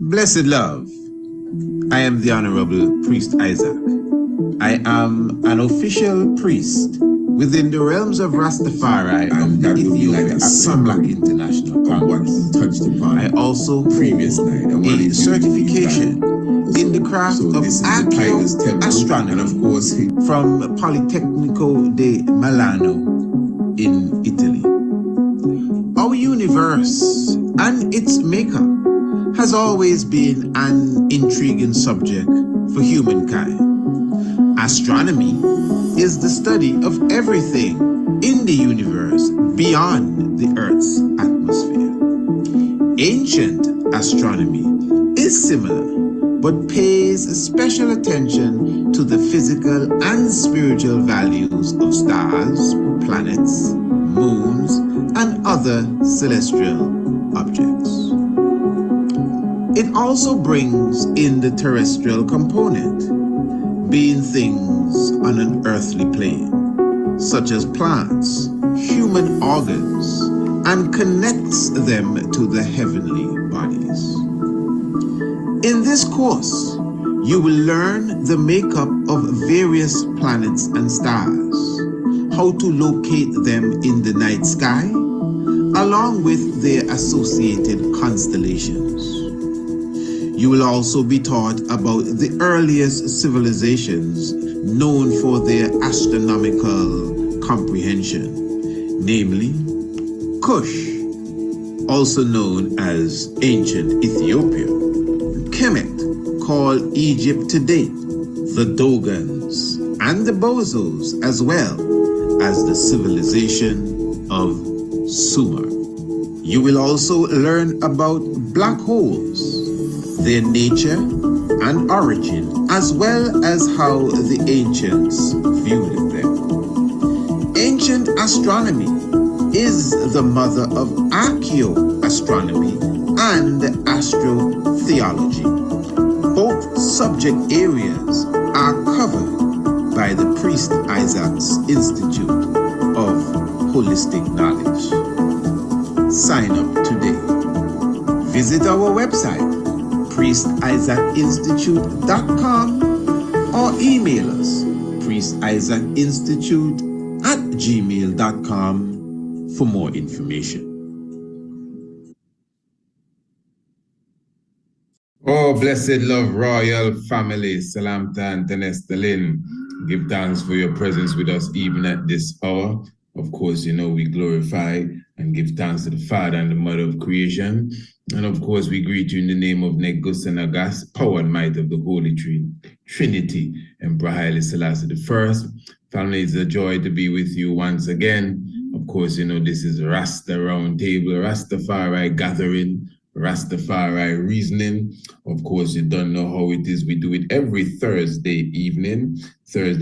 Blessed love, I am the Honorable Priest Isaac. I am an official priest within the realms of Rastafari of the Ethiopia Black International Congress. I also previous night a certification in the craft of astronomy, and of course from Politecnico de Milano in Italy. Our universe and its makeup has always been an intriguing subject for humankind. Astronomy is the study of everything in the universe beyond the Earth's atmosphere. Ancient astronomy is similar, but pays special attention to the physical and spiritual values of stars, planets, moons, and other celestial objects. It also brings in the terrestrial component, being things on an earthly plane, such as plants, human organs, and connects them to the heavenly bodies. In this course, you will learn the makeup of various planets and stars, how to locate them in the night sky, along with their associated constellations. You will also be taught about the earliest civilizations known for their astronomical comprehension, namely Kush, also known as ancient Ethiopia, Kemet, called Egypt to date, the Dogons, and the Bozos, as well as the civilization of Sumer. You will also learn about black holes, their nature and origin, as well as how the ancients viewed them. Ancient astronomy is the mother of archaeoastronomy and astrotheology. Both subject areas are covered by the Priest Isaac's Institute of Holistic Knowledge. Sign up today. Visit our website, priestisaacinstitute.com, or email us, priestisaacinstitute@gmail.com for more information. Oh, blessed love, royal family, Salamta and Tenestalin. Give thanks for your presence with us even at this hour. Of course, we glorify and give thanks to the Father and the Mother of creation. And of course, we greet you in the name of Kebra Nagast, power and might of the Holy Trinity, Emperor Haile Selassie I. Family, it's a joy to be with you once again. Of course, this is Ras Round Table, Rastafari gathering, Rastafari reasoning. Of course, you don't know how it is. We do it every Thursday evening at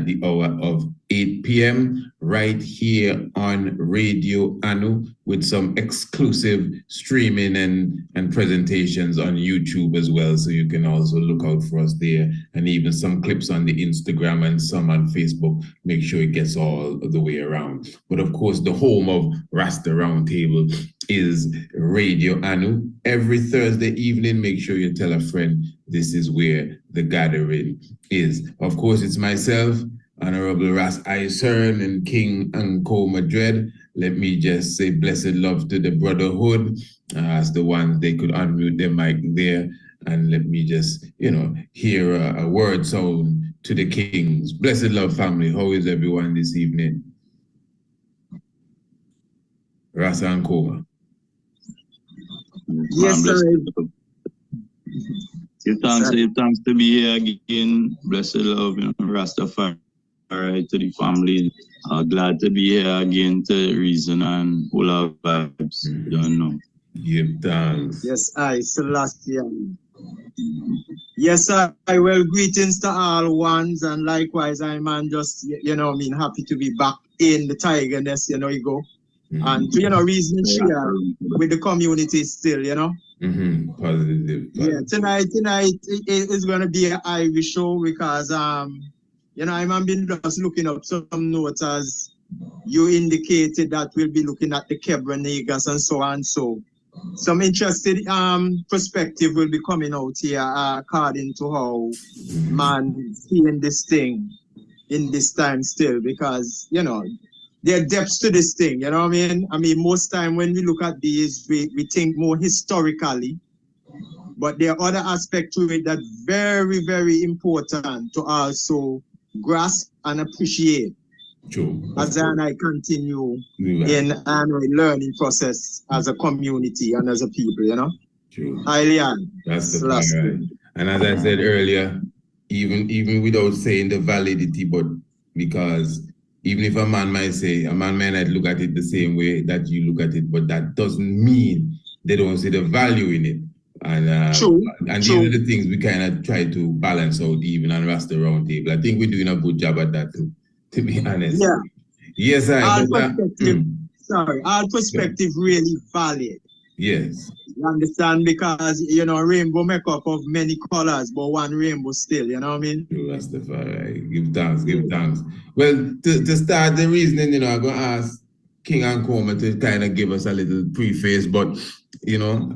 the hour of 8 p.m. right here on Radio Anu, with some exclusive streaming and presentations on YouTube as well. So you can also look out for us there, and even some clips on the Instagram and some on Facebook. Make sure it gets all the way around. But of course, the home of Rasta Round Table is Radio Anu. Every Thursday evening, make sure you tell a friend this is where the gathering is. Of course, it's myself, Honorable Ras Isern and King Anko Madrid. Let me just say blessed love to the brotherhood, as the ones they could unmute their mic there, and let me just, hear a word sound to the kings. Blessed love, family. How is everyone this evening? Ras Anko. Yes, sir. Give thanks to be here again. Blessed love, Rastafari to the family. Glad to be here again to reason and full of vibes. Don't know. Give thanks. Yes, Sebastian. Yes, I well, greetings to all ones, and likewise, I'm just, happy to be back in the tigerness, you go. And to, reason share with the community still, Positive. Yeah, tonight it is going to be an Irish show because You know, I'm been just looking up some notes as you indicated that we'll be looking at the Kebra Nagast and so on. So some interesting perspective will be coming out here according to how man seeing this thing in this time still, because, you know, there are depths to this thing, you know what I mean? I mean, most time when we look at these, we think more historically, but there are other aspects to it that very, very important to also grasp and appreciate. True. As I continue in a learning process as a community and as a people, you know? True. That's the last right. And as I said earlier, even without saying the validity, but because even if a man might say, a man may not look at it the same way that you look at it, but that doesn't mean they don't see the value in it. And True. These are the things we kind of try to balance out even on Ras Round Table. I think we're doing a good job at that too, to be honest. Yeah. Yes, our perspective really valid. Yes. You understand? Because, you know, rainbow make up of many colors, but one rainbow still, you know what I mean? Rastafari. Give thanks. Well, to start the reasoning, you know, I'm going to ask King Antigua to kind of give us a little preface, but, you know,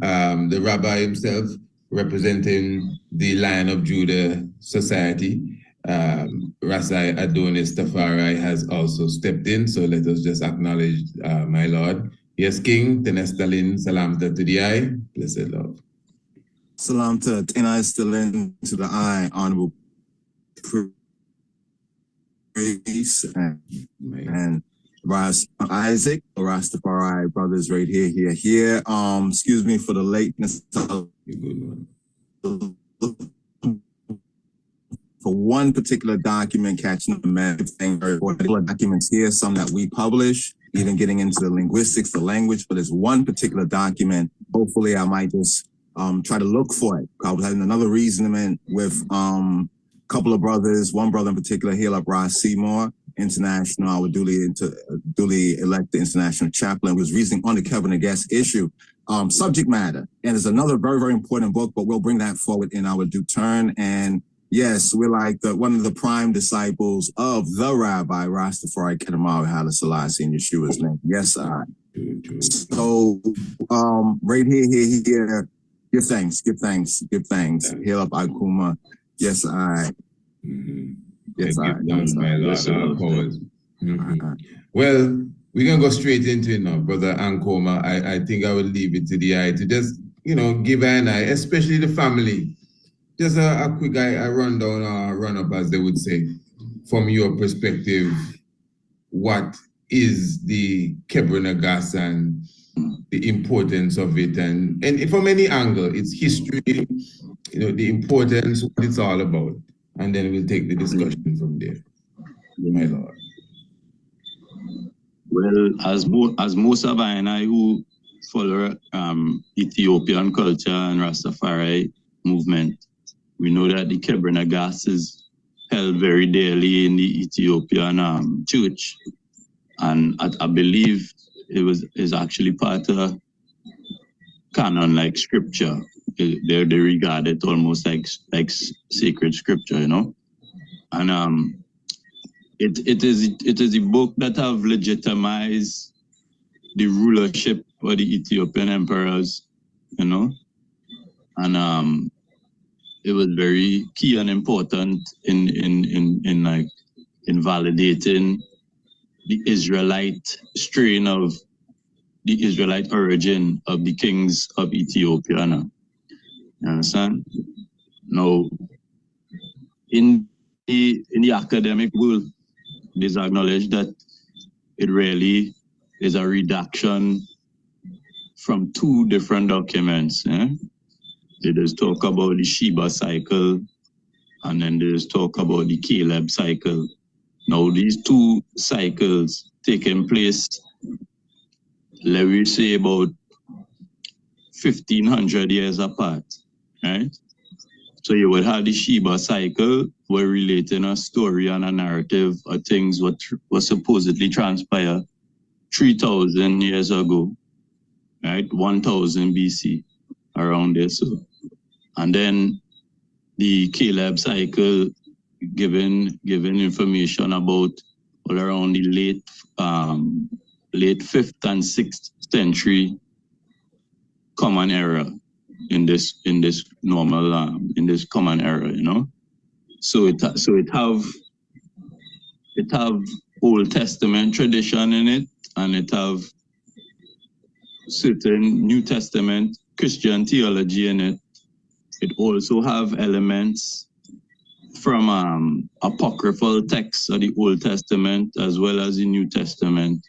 the rabbi himself, representing the Lion of Judah Society, Rasai Adonis Tafari has also stepped in, so let us just acknowledge my Lord. Yes, King, Tenestalin, salam to the eye, blessed love. Salam to Tenestalin to the eye, honorable priest, and Ras Isaac, Rastafari brothers right here. Excuse me for the lateness. For one particular document, catching the particular documents here, some that we publish, even getting into the linguistics, the language, but there's one particular document. Hopefully I might just try to look for it. I was having another reasoning with a couple of brothers, one brother in particular, Hail Up Ross Seymour, international, I would duly elect the international chaplain, was reasoning on the Kebra Nagast issue. Subject matter. And there's another very, very important book, but we'll bring that forward in our due turn. And yes, we're like one of the prime disciples of the Rabbi Rastafari Kedemah Haile Selassie in Yeshua's name. Yes, I. So, right here, give thanks. Hail up Akuma. Yes, I. Yes, I. Well, we're going to go straight into it now, Brother Ankoma. I think I will leave it to the eye to just, you know, give an eye, especially the family. Just a quick rundown or run up, as they would say, from your perspective. What is the Kebra Nagast and the importance of it, and from any angle, its history, you know, the importance, what it's all about, and then we'll take the discussion from there. My Lord. Well, as most of I and I who follow Ethiopian culture and Rastafari movement, we know that the Kebra Nagast is held very dearly in the Ethiopian church, and I believe is actually part of canon, like scripture. They regard it almost like sacred scripture, you know. And it is a book that have legitimized the rulership of the Ethiopian emperors, you know, and it was very key and important in validating the Israelite strain of the Israelite origin of the kings of Ethiopia. Now. You understand? Now, in the academic world, it is acknowledged that it really is a reduction from two different documents. It is talk about the Sheba cycle, and then there's talk about the Caleb cycle. Now, these two cycles taking place, let me say, about 1,500 years apart, right? So you would have the Sheba cycle, where relating a story and a narrative of things what was supposedly transpired 3,000 years ago, right? 1,000 BC, around there. So, and then the Caleb cycle giving information about all around the late 5th and 6th century common era in this normal in this common era, you know. So it have Old Testament tradition in it, and it have certain New Testament Christian theology in it. It also have elements from apocryphal texts of the Old Testament as well as the New Testament,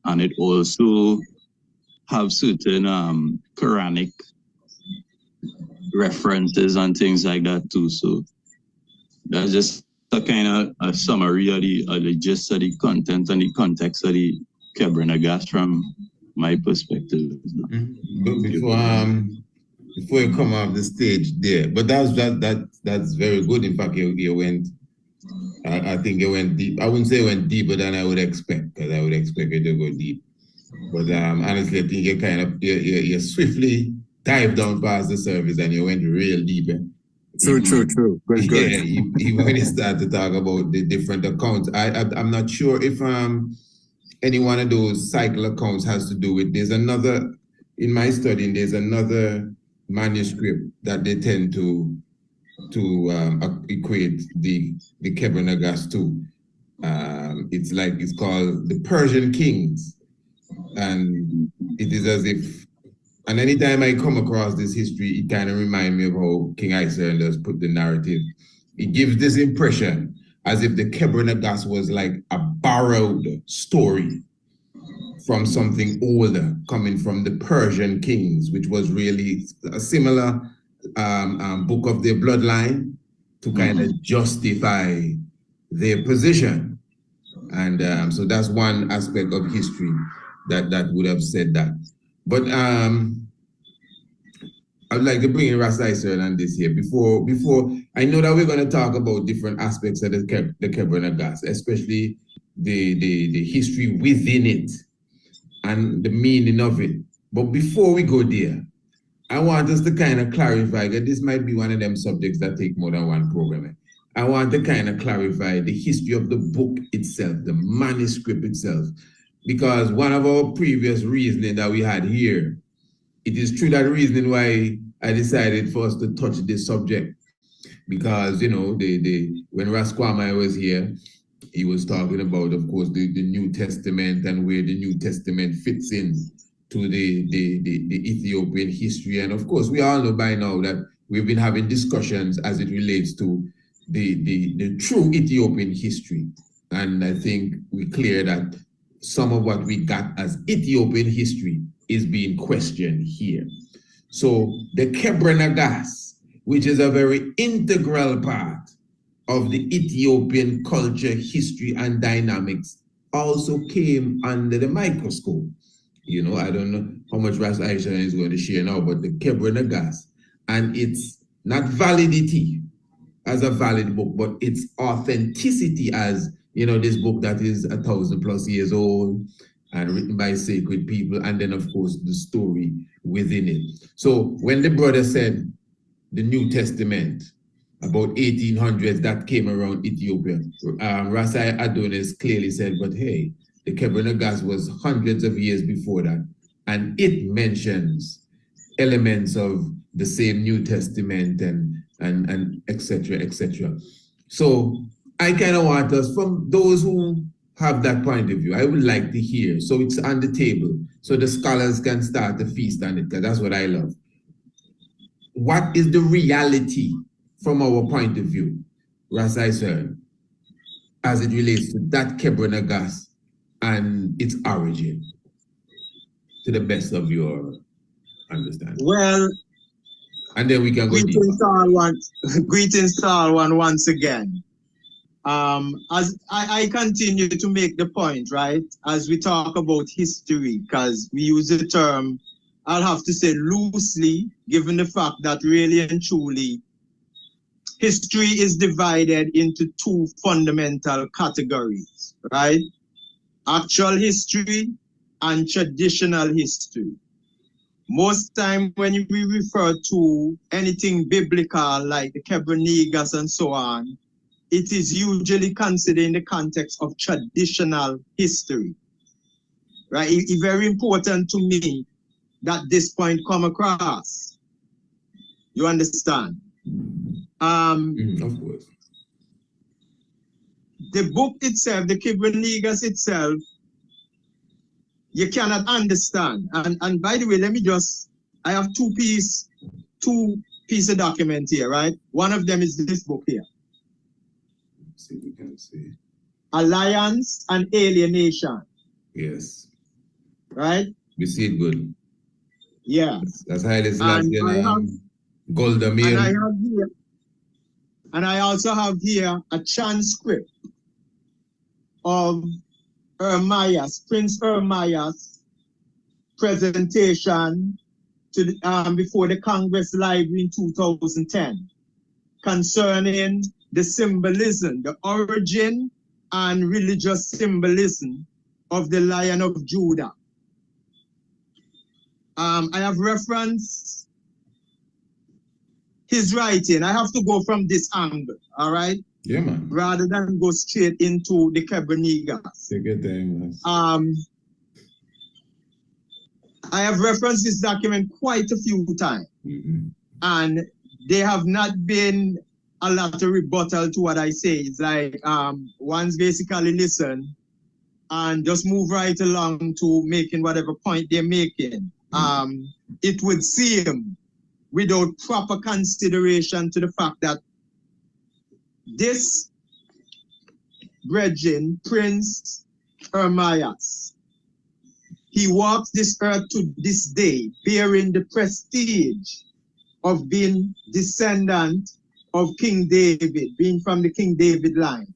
and it also have certain Quranic references and things like that too. So that's just a kind of a summary of the gist of the content and the context of the Kebra Nagast from my perspective. But before you come off the stage there, but that's very good. In fact, you went. I think you went deep. I wouldn't say it went deeper than I would expect, because I would expect it to go deep. But honestly, I think you swiftly dived down past the surface and you went real deep. True. Good. Yeah, even when you start to talk about the different accounts, I'm not sure if any one of those cycle accounts has to do with. There's another in my studying. There's another manuscript that they tend to equate the Kebra Nagast to. It's called the Persian Kings, and it is as if. And anytime I come across this history, it kind of reminds me of how King Isaiah does put the narrative. It gives this impression as if the Kebra Nagast was like a borrowed story from something older, coming from the Persian kings, which was really a similar book of their bloodline to kind of justify their position. And so that's one aspect of history that would have said that. But I would like to bring in Ras on this here before I know that we're going to talk about different aspects of the Kebra Nagast, especially the history within it and the meaning of it. But before we go there, I want us to kind of clarify that this might be one of them subjects that take more than one program. I want to kind of clarify the history of the book itself, the manuscript itself. Because one of our previous reasoning that we had here, it is true that reasoning why I decided for us to touch this subject. Because, you know, when Ras Kwame was here, he was talking about, of course, the New Testament and where the New Testament fits in to the Ethiopian history. And of course, we all know by now that we've been having discussions as it relates to the true Ethiopian history. And I think we clear that some of what we got as Ethiopian history is being questioned here. So the Kebra Nagast, which is a very integral part of the Ethiopian culture, history, and dynamics, also came under the microscope. You know, I don't know how much Ras Aisha is going to share now, but the Kebra Nagast and its not validity as a valid book, but its authenticity as, you know, this book that is 1,000+ years old and written by sacred people, and then of course the story within it. So when the brother said the New Testament, about 1800s, that came around Ethiopia, Rasai Adonis clearly said, but hey, the Kebra Nagast was hundreds of years before that, and it mentions elements of the same New Testament and etc., etc. So I kind of want us, from those who have that point of view, I would like to hear, so it's on the table, so the scholars can start to feast on it, because that's what I love. What is the reality from our point of view, Rasai sir, as it relates to that Kebra Nagast and its origin, to the best of your understanding? Well, and then we can go greetings to all once again. As I continue to make the point, right, as we talk about history, because we use the term, I'll have to say loosely, given the fact that really and truly, history is divided into two fundamental categories, right? Actual history and traditional history. Most time when we refer to anything biblical like the Kebra Nagast and so on, it is usually considered in the context of traditional history. Right? It's very important to me that this point come across. You understand? Of course. The book itself, the Kebra Nagast itself, you cannot understand. And by the way, let me just, I have two piece of document here, right? One of them is this book here. Let's see if we can see. Alliance and Alienation. Yes. Right? We see it good. Yeah. That's how it is. Golda and I have here, and I also have here a transcript of Prince Ermias' presentation to the, before the Congress Library in 2010 concerning the symbolism, the origin and religious symbolism of the Lion of Judah. I have referenced his writing. I have to go from this angle, all right? Yeah, man. Rather than go straight into the Kebra Nagast. Take your time, man. I have referenced this document quite a few times, and there have not been a lot of rebuttal to what I say. It's like one's basically listen and just move right along to making whatever point they're making. It would seem without proper consideration to the fact that this brethren, Prince Ermias, he walks this earth to this day, bearing the prestige of being descendant of King David, being from the King David line.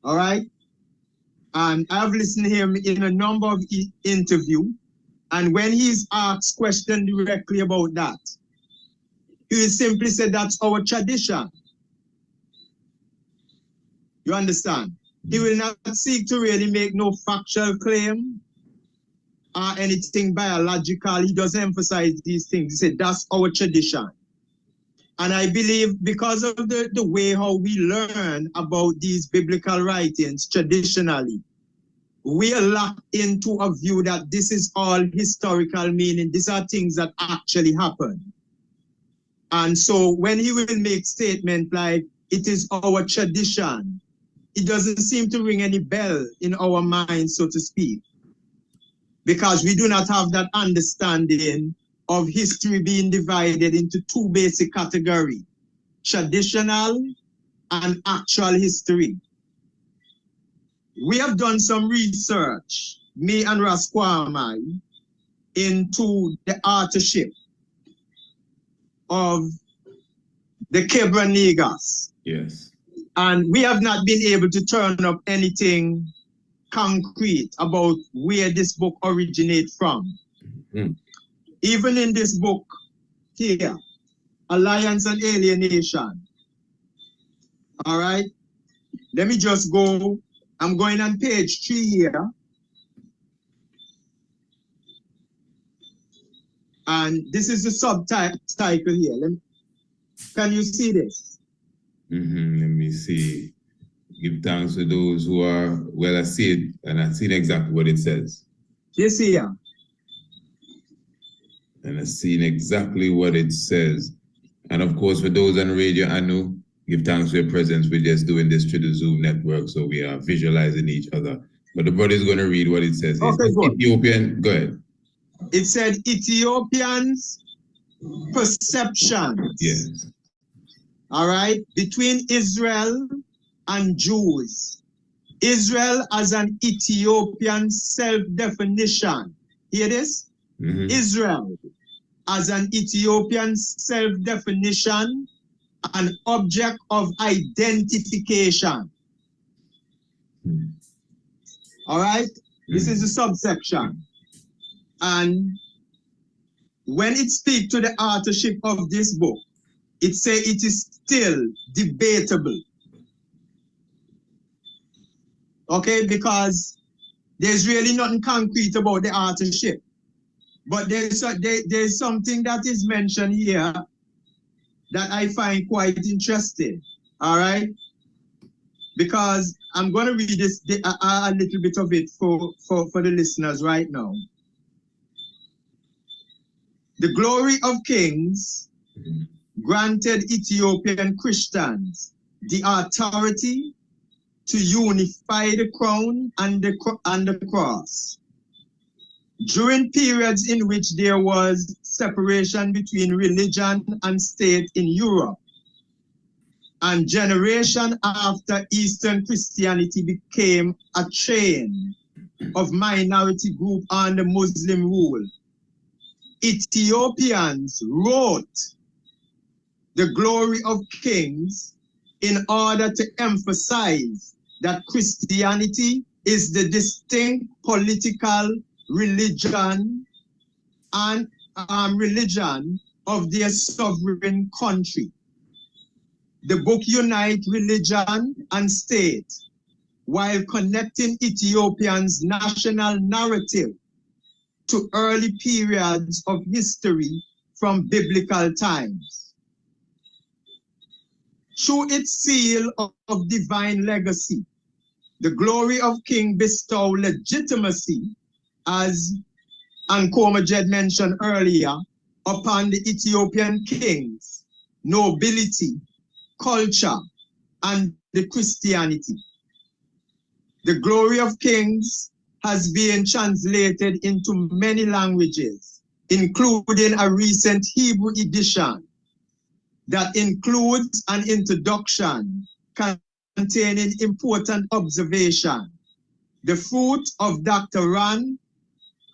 All right? And I've listened to him in a number of interviews, and when he's asked questions directly about that, he will simply say that's our tradition. You understand? He will not seek to really make no factual claim or anything biological. He doesn't emphasize these things. He said that's our tradition. And I believe because of the way how we learn about these biblical writings traditionally, we are locked into a view that this is all historical, meaning these are things that actually happen. And so when he will make statements like, it is our tradition, it doesn't seem to ring any bell in our minds, so to speak, because we do not have that understanding of history being divided into two basic categories, traditional and actual history. We have done some research, me and Ras Kwame, into the authorship of the Kebra Nagast. Yes. And we have not been able to turn up anything concrete about where this book originates from. Even in this book here, Alliance and Alienation. All right? Let me just go. I'm going on page 3 here. And this is the subtitle here. Can you see this? Let me see. Give thanks to those who are, well, I see it, and I see exactly what it says. You see here? And I see exactly what it says. And of course, for those on radio, I know, give thanks for your presence. We're just doing this through the Zoom network, so we are visualizing each other. But the brother is going to read what it says. Okay, good. Ethiopian, go ahead. It said Ethiopians' perceptions. Yes. All right, between Israel and Jews. Israel as an Ethiopian self-definition. Hear this? Israel as an Ethiopian self-definition, an object of identification. All right? This is the subsection. And when it speaks to the authorship of this book, it says it is still debatable. Okay, because there's really nothing concrete about the authorship. But there's something that is mentioned here that I find quite interesting. All right? Because I'm going to read this a little bit of it for the listeners right now. The glory of kings granted Ethiopian Christians the authority to unify the crown and the cross. During periods in which there was separation between religion and state in Europe, and generation after Eastern Christianity became a chain of minority group under Muslim rule, Ethiopians wrote the glory of kings in order to emphasize that Christianity is the distinct political religion and religion of their sovereign country. The book unites religion and state while connecting Ethiopians' national narrative to early periods of history from biblical times. Through its seal of divine legacy, the glory of King bestow legitimacy, as Ankomajed mentioned earlier, upon the Ethiopian kings, nobility, culture, and the Christianity. The glory of kings has been translated into many languages, including a recent Hebrew edition that includes an introduction containing important observation, the fruit of Dr. Ran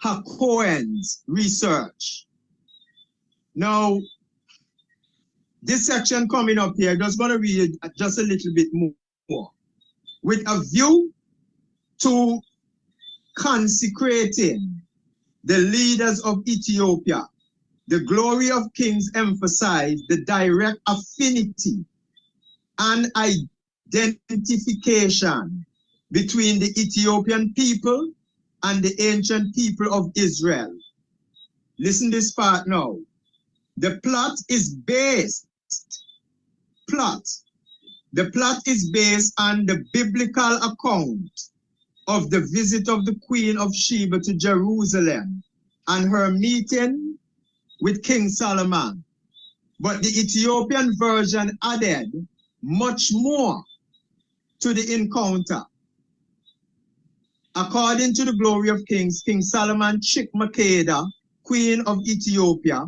Hakohen's research. Now, this section coming up here, just going to read it just a little bit more. With a view to consecrating the leaders of Ethiopia, the glory of kings emphasized the direct affinity and identification between the Ethiopian people and the ancient people of Israel. Listen this part now. The plot is based on the biblical account of the visit of the Queen of Sheba to Jerusalem and her meeting with King Solomon. But the Ethiopian version added much more to the encounter. According to the glory of kings, King Solomon tricked Makeda, Queen of Ethiopia,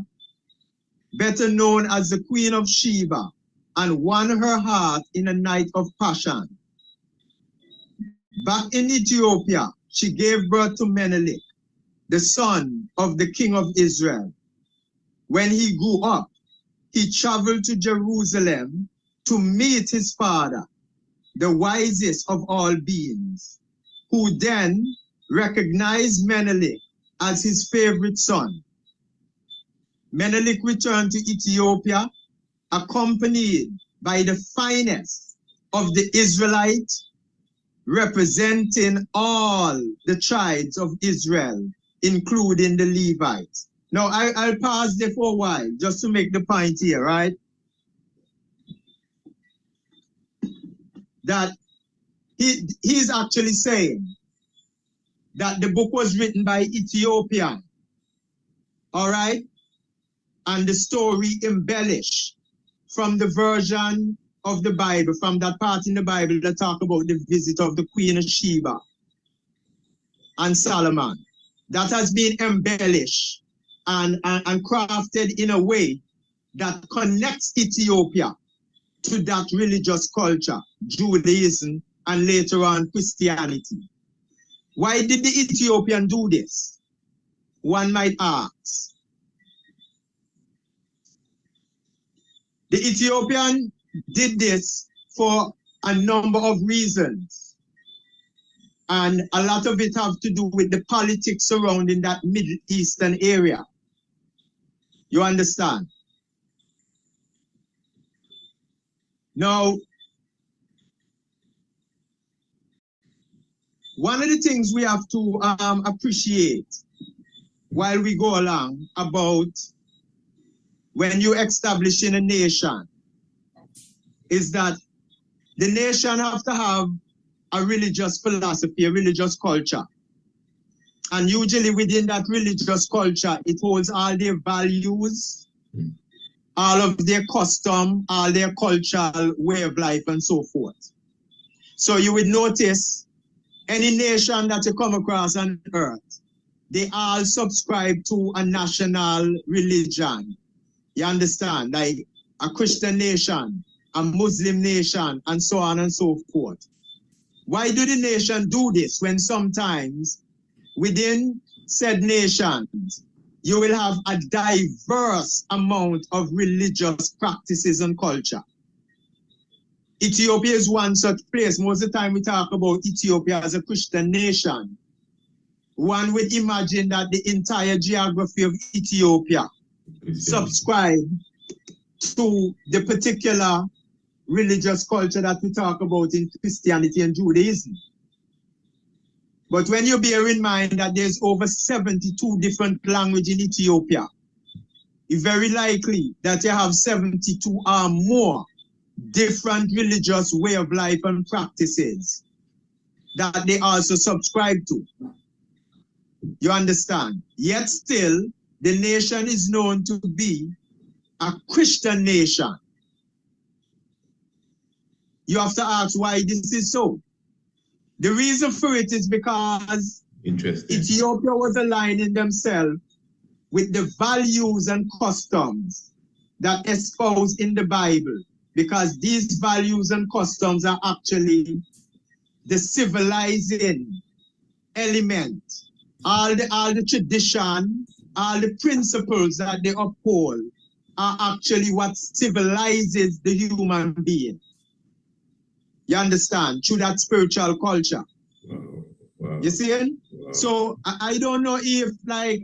better known as the Queen of Sheba, and won her heart in a night of passion. Back in Ethiopia, she gave birth to Menelik, the son of the king of Israel. When he grew up, he traveled to Jerusalem to meet his father, the wisest of all beings, who then recognized Menelik as his favorite son. Menelik returned to Ethiopia, accompanied by the finest of the Israelites, representing all the tribes of Israel, including the Levites. Now, I'll pause there for a while, just to make the point here, right? That he's actually saying that the book was written by Ethiopian, all right? And the story embellished from the version of the Bible, from that part in the Bible that talk about the visit of the Queen of Sheba and Solomon. That has been embellished and crafted in a way that connects Ethiopia to that religious culture, Judaism, and later on Christianity. Why did the Ethiopian do this? One might ask. The Ethiopian did this for a number of reasons. And a lot of it have to do with the politics surrounding that Middle Eastern area. You understand? Now, one of the things we have to appreciate while we go along about when you're establishing a nation is that the nation have to have a religious philosophy, a religious culture. And usually within that religious culture, it holds all their values, all of their custom, all their cultural way of life and so forth. So you would notice any nation that you come across on earth, they all subscribe to a national religion. You understand? Like a Christian nation, a Muslim nation, and so on and so forth. Why do the nation do this when sometimes within said nations, you will have a diverse amount of religious practices and culture? Ethiopia is one such place. Most of the time we talk about Ethiopia as a Christian nation. One would imagine that the entire geography of Ethiopia subscribe to the particular religious culture that we talk about in Christianity and Judaism. But when you bear in mind that there's over 72 different languages in Ethiopia, it's very likely that you have 72 or more different religious way of life and practices that they also subscribe to. You understand? Yet still, the nation is known to be a Christian nation. You have to ask why this is so. The reason for it is because Ethiopia was aligning themselves with the values and customs that espoused in the Bible, because these values and customs are actually the civilizing element. All the tradition, all the principles that they uphold are actually what civilizes the human being. You understand? Through that spiritual culture. Wow. You see it? Wow. So I don't know if like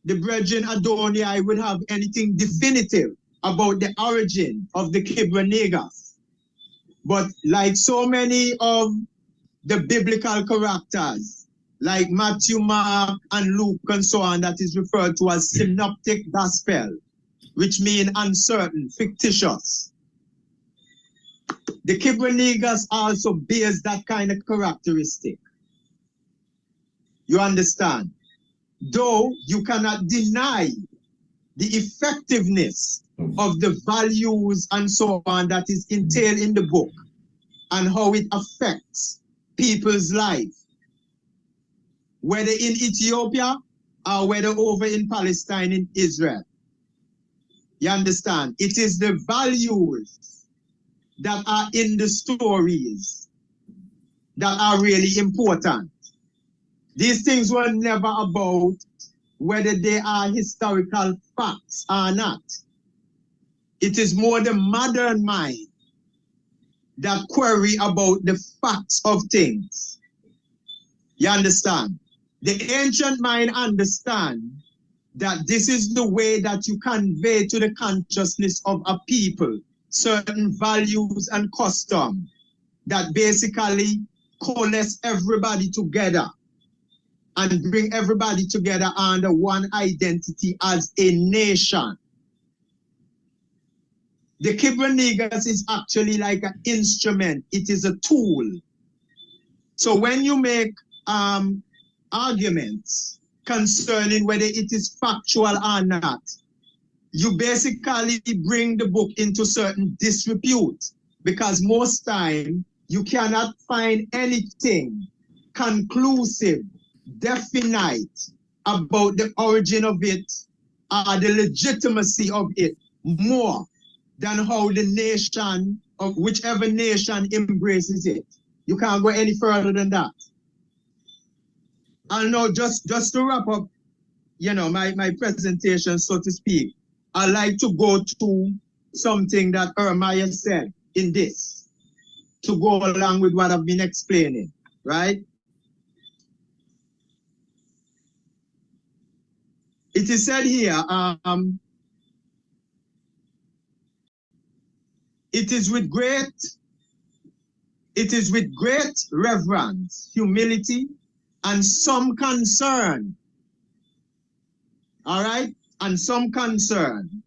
the brethren Adonai would have anything definitive about the origin of the Kebra Nagast. But like so many of the biblical characters, like Matthew, Mark, and Luke, and so on, that is referred to as synoptic gospel, which mean uncertain, fictitious. The Kebra Nagast also bears that kind of characteristic. You understand? Though you cannot deny the effectiveness of the values and so on that is entailed in the book and how it affects people's life, whether in Ethiopia or whether over in Palestine, in Israel. You understand? It is the values that are in the stories that are really important. These things were never about whether they are historical facts or not. It is more the modern mind that query about the facts of things. You understand? The ancient mind understand that this is the way that you convey to the consciousness of a people certain values and custom that basically coalesce everybody together and bring everybody together under one identity as a nation. The Kebra Nagast is actually like an instrument. It is a tool. So when you make arguments concerning whether it is factual or not, you basically bring the book into certain disrepute, because most time you cannot find anything conclusive, definite about the origin of it or the legitimacy of it more than how the nation, of whichever nation, embraces it. You can't go any further than that. And now just to wrap up, you know, my presentation, so to speak, I like to go to something that Jeremiah said in this, to go along with what I've been explaining, right? It is said here, it is with great reverence, humility, and some concern, all right? And some concern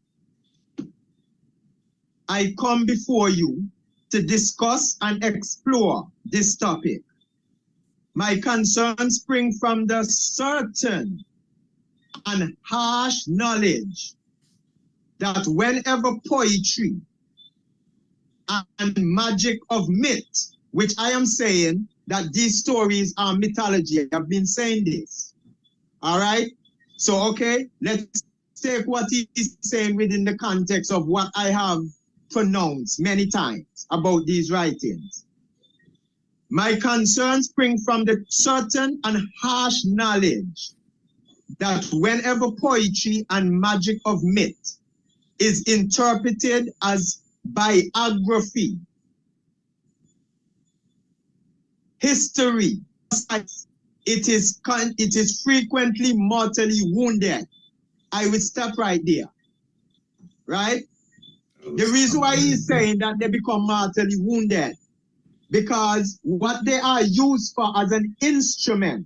I come before you to discuss and explore this topic. My concerns spring from the certain and harsh knowledge that whenever poetry and magic of myth, which I am saying that these stories are mythology, I've been saying this, all right? So, okay, let's take what he's saying within the context of what I have pronounced many times about these writings. My concerns spring from the certain and harsh knowledge that whenever poetry and magic of myth is interpreted as biography, history, it is frequently mortally wounded. I will stop right there, right? The reason why he's saying that they become mortally wounded, because what they are used for as an instrument,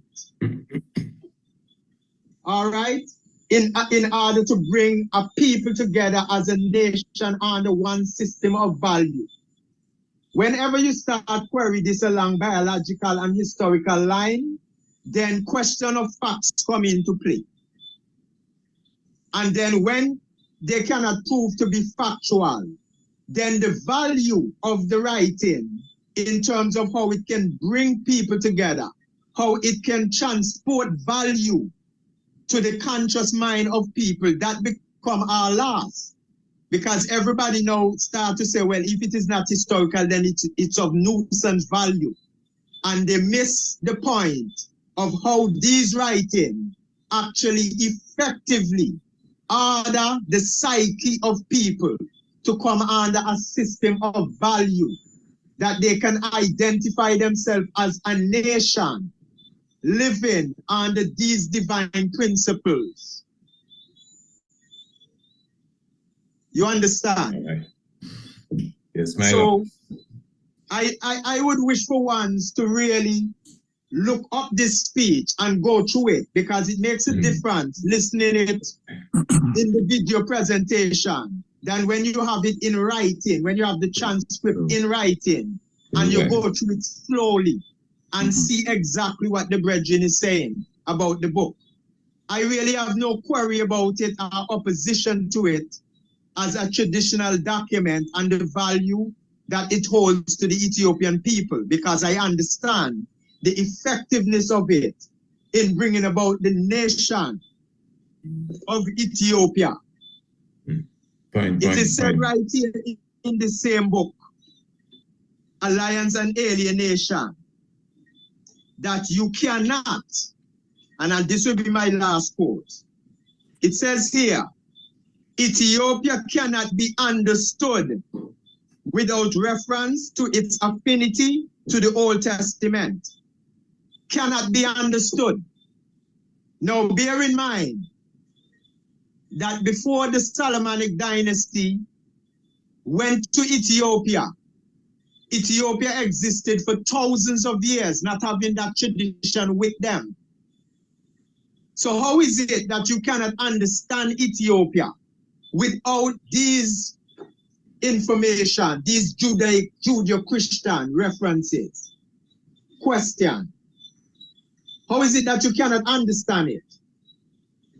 all right, in order to bring a people together as a nation under one system of value. Whenever you start query this along biological and historical line, then question of facts come into play. And then when they cannot prove to be factual, then the value of the writing in terms of how it can bring people together, how it can transport value to the conscious mind of people, that become our loss. Because everybody now start to say, well, if it is not historical, then it's of nuisance value. And they miss the point of how these writings actually effectively order the psyche of people to come under a system of value, that they can identify themselves as a nation living under these divine principles. You understand? Right. Yes, ma'am. So I would wish for ones to really look up this speech and go through it, because it makes a difference listening it in the video presentation than when you have it in writing, when you have the transcript in writing and you go through it slowly and see exactly what the brethren is saying about the book. I really have no query about it or opposition to it as a traditional document and the value that it holds to the Ethiopian people, because I understand the effectiveness of it in bringing about the nation of Ethiopia. It is said right here in the same book, Alliance and Alienation, that you cannot, and this will be my last quote, it says here, Ethiopia cannot be understood without reference to its affinity to the Old Testament. Cannot be understood. Now bear in mind that before the Solomonic dynasty went to Ethiopia, Ethiopia existed for thousands of years, not having that tradition with them. So how is it that you cannot understand Ethiopia without these information, these Judeo-Christian references? Question. How is it that you cannot understand it?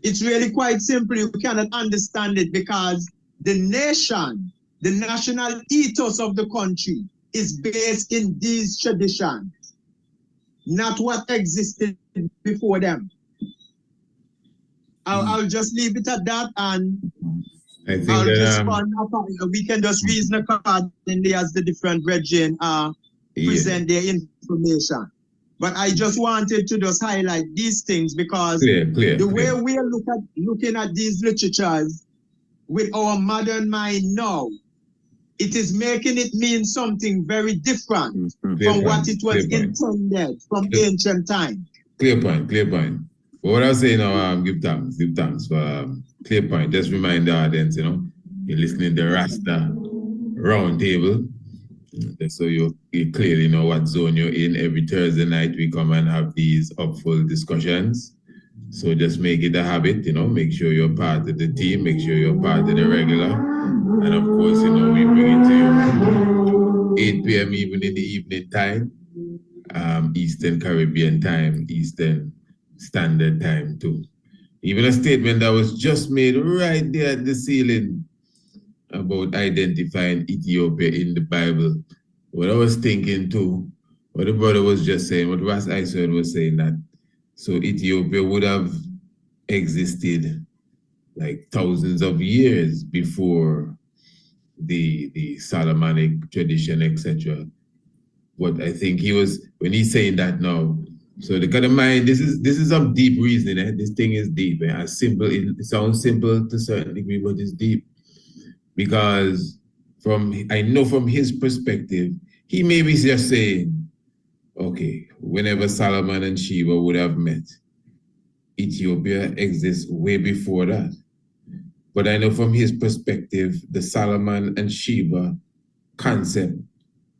It's really quite simple. You cannot understand it because the nation, the national ethos of the country is based in these traditions, not what existed before them. I'll just leave it at that, and I think I'll just we can just reason accordingly as the different brethren present their information. But I just wanted to just highlight these things because the way we are looking at these literatures with our modern mind now, it is making it mean something very different from what it was intended from ancient times. Clear point. But what I was saying now, give thanks for clear point. Just remind the audience, you're listening to Ras Round Table. So you clearly know what zone you're in. Every Thursday night we come and have these upful discussions. So just make it a habit, make sure you're part of the team, make sure you're part of the regular. And of course, you know, we bring it to you 8 p.m. even in the evening time, Eastern Caribbean time, Eastern Standard Time too. Even a statement that was just made right there at the ceiling about identifying Ethiopia in the Bible. What I was thinking too, what the brother was just saying, what Ras was saying, that so Ethiopia would have existed like thousands of years before the Solomonic tradition, etc. But I think he was, when he's saying that now, so the kind of mind, this is some deep reasoning. This thing is deep. As simple, it sounds simple to a certain degree, but it's deep. Because I know from his perspective, he may be just saying, okay, whenever Solomon and Sheba would have met, Ethiopia exists way before that. But I know from his perspective, the Solomon and Sheba concept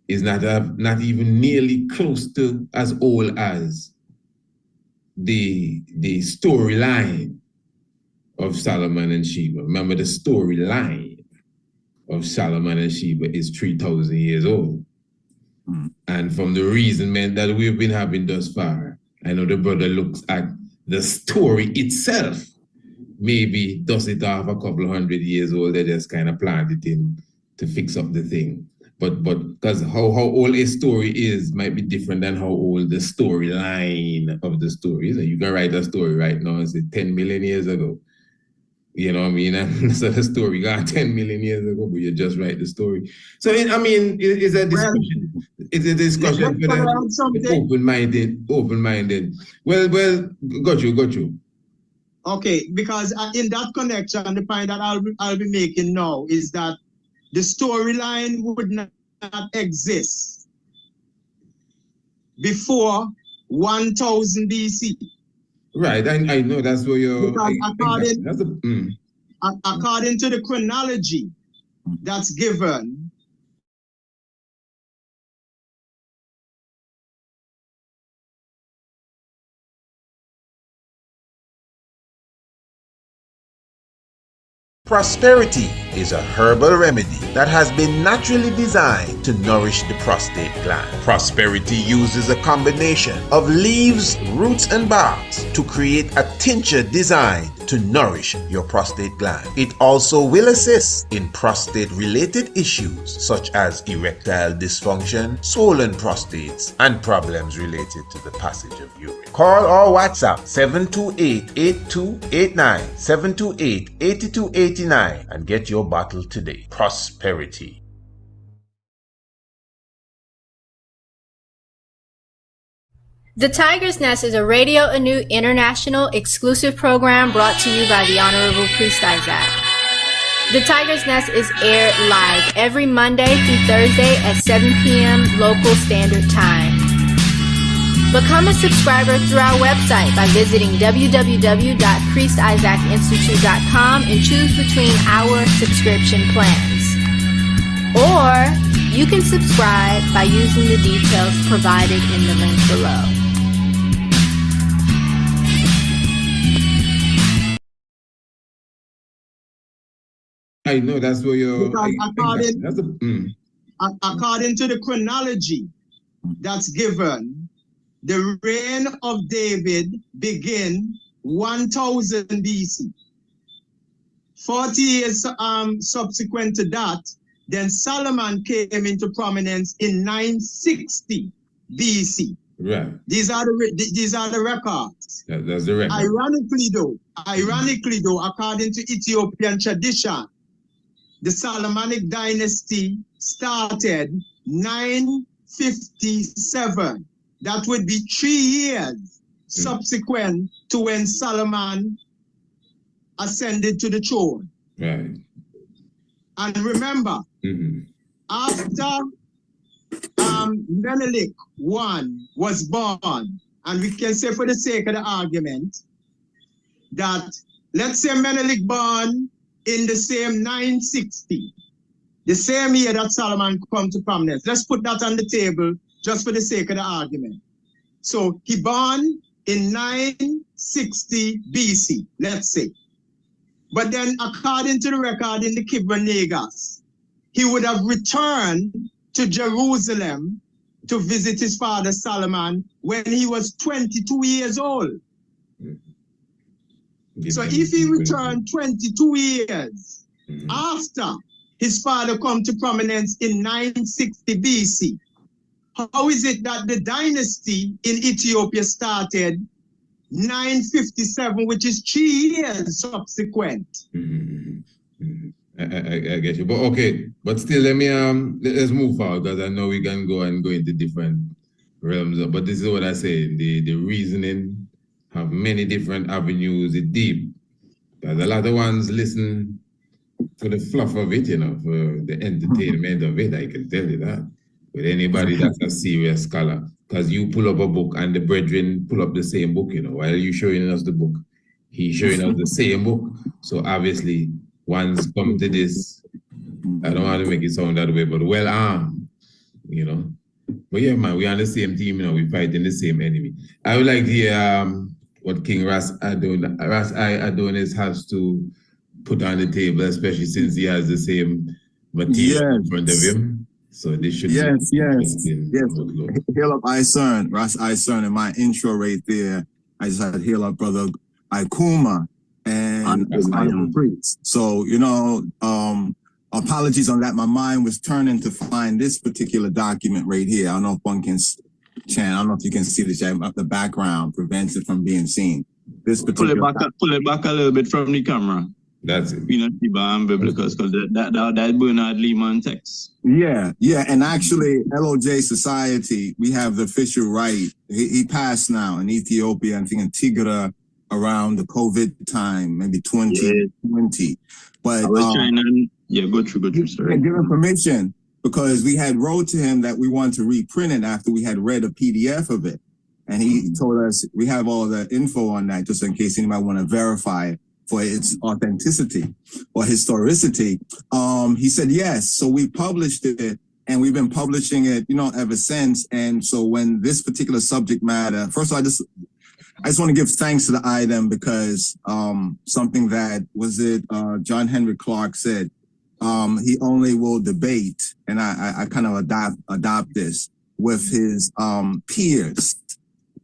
is not even nearly close to as old as the storyline of Solomon and Sheba. Remember, the storyline of Solomon and Sheba is 3,000 years old. And from the reasoning that we've been having thus far, I know the brother looks at the story itself, maybe dust it off a couple 100 years old, they just kind of plant it in to fix up the thing. But because how old a story is might be different than how old the storyline of the story is. You can write a story right now and say 10 million years ago. You know what I mean? And so the story got 10 million years ago, but you just write the story. So, I mean, it's a discussion. It's a discussion for the open-minded. Well, got you. Okay, because in that connection, the point that I'll be making now is that the storyline would not exist before 1000 BC. Right, I know that's where you're... Because according to the chronology that's given, Prosperity is a herbal remedy that has been naturally designed to nourish the prostate gland. Prosperity uses a combination of leaves, roots, and barks to create a tincture designed to nourish your prostate gland. It also will assist in prostate-related issues such as erectile dysfunction, swollen prostates, and problems related to the passage of urine. Call or WhatsApp 728-8289, 728-8289 and get your bottle today. Prosperity. The Tiger's Nest is a Radio Anu International exclusive program brought to you by the Honorable Priest Isaac. The Tiger's Nest is aired live every Monday through Thursday at 7 p.m. local standard time. Become a subscriber through our website by visiting www.priestisaacinstitute.com and choose between our subscription plans. Or you can subscribe by using the details provided in the link below. I know that's where you're... According to the chronology that's given, the reign of David began 1000 BC. 40 years subsequent to that, then Solomon came into prominence in 960 BC. Right. These are the records. That's the record. Ironically though, according to Ethiopian tradition, the Solomonic dynasty started 957. That would be 3 years subsequent to when Solomon ascended to the throne. Right. And remember, after Menelik I was born, and we can say for the sake of the argument that, let's say Menelik born in the same 960, the same year that Solomon come to prominence. Let's put that on the table just for the sake of the argument. So he born in 960 BC, let's say. But then according to the record in the Kebra Nagast, he would have returned to Jerusalem to visit his father Solomon when he was 22 years old. So if he returned 22 years after his father come to prominence in 960 BC, how is it that the dynasty in Ethiopia started 957, which is 3 years subsequent? I get you, but okay, but still, let's move forward, because I know we can go into different realms. But this is what I say: the reasoning have many different avenues. It's deep. Because a lot of ones listen for the fluff of it, you know, for the entertainment of it. I can tell you that. With anybody that's a serious scholar, because you pull up a book and the brethren pull up the same book, you know, while you showing us the book, he's showing us the same book. So obviously, once come to this, I don't want to make it sound that way, but well armed, you know. But yeah, man, we're on the same team, you know, we're fighting the same enemy. I would like to hear what King Ras Adonis has to put on the table, especially since he has the same material in front of him. So this should Yes. Hail up Isern, Ras Isern, in my intro right there. I just had to hail up brother Ikuma and honorable priest. So, you know, apologies on that. My mind was turning to find this particular document right here. I don't know if one can, Chan, I don't know if you can see this. The background prevents it from being seen. This particular pull it back a little bit from the camera. That's it. You know, Sheba and Biblicals, because that Bernard Lehman text. Yeah. And actually, LOJ Society, we have the official right. He passed now in Ethiopia, I think Antigua, around the COVID time, maybe 2020. But I was trying to, go through, sorry. Give him permission, because we had wrote to him that we wanted to reprint it after we had read a PDF of it. And he told us we have all the info on that, just in case anybody want to verify it for its authenticity or historicity. He said yes. So we published it, and we've been publishing it, you know, ever since. And so when this particular subject matter, first of all, I just want to give thanks to the item, because something that John Henry Clark said, he only will debate, and I kind of adopt this with his peers.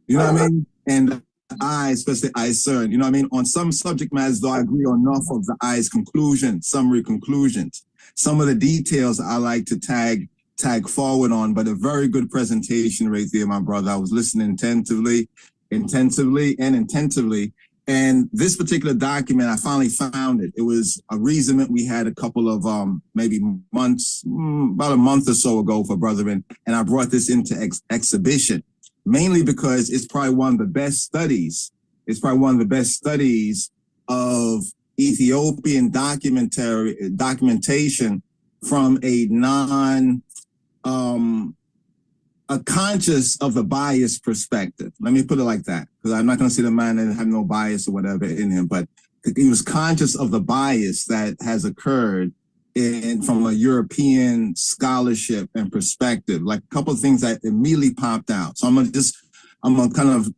You know what I mean? And especially Isern, you know what I mean? On some subject matters, though, I agree on enough of the I's summary conclusions. Some of the details I like to tag forward on, but a very good presentation right there, my brother. I was listening intensively. And this particular document, I finally found it. It was a reason we had a couple of maybe months, about a month or so ago for brethren, and I brought this into exhibition, mainly because it's probably one of the best studies. It's probably one of the best studies of Ethiopian documentation from a conscious of the bias perspective. Let me put it like that, because I'm not going to say the man that had no bias or whatever in him, but he was conscious of the bias that has occurred from a European scholarship and perspective. Like a couple of things that immediately popped out. So I'm gonna kind of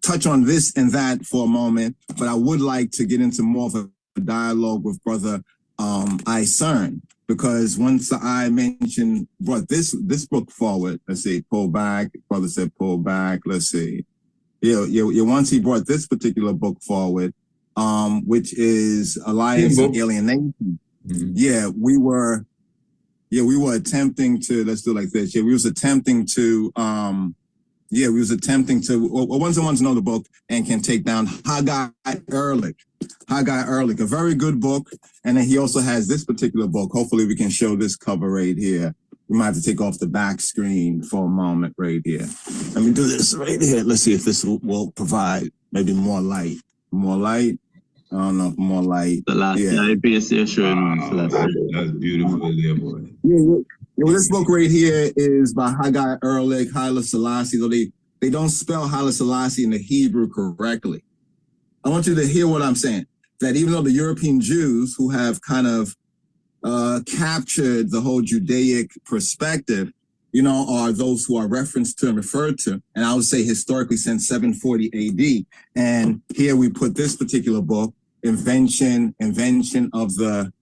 touch on this and that for a moment, but I would like to get into more of a dialogue with brother Isern, because once I brought this book forward, let's see, pull back, brother said pull back, let's see. Once he brought this particular book forward, which is Alliance and Alienation. Mm-hmm. We were attempting to, let's do it like this. We was attempting to, once someone's know the book and can take down Haggai Ehrlich, a very good book. And then he also has this particular book. Hopefully we can show this cover right here. We might have to take off the back screen for a moment right here. Let me do this right here. Let's see if this will provide maybe more light. I don't know if more light. The last IPS you're showing. That's beautiful, there, boy. This book right here is by Haggai Ehrlich, Haile Selassie, though they don't spell Haile Selassie in the Hebrew correctly. I want you to hear what I'm saying, that even though the European Jews who have kind of captured the whole Judaic perspective, you know, are those who are referenced to and referred to, and I would say historically since 740 AD. And here we put this particular book, invention of the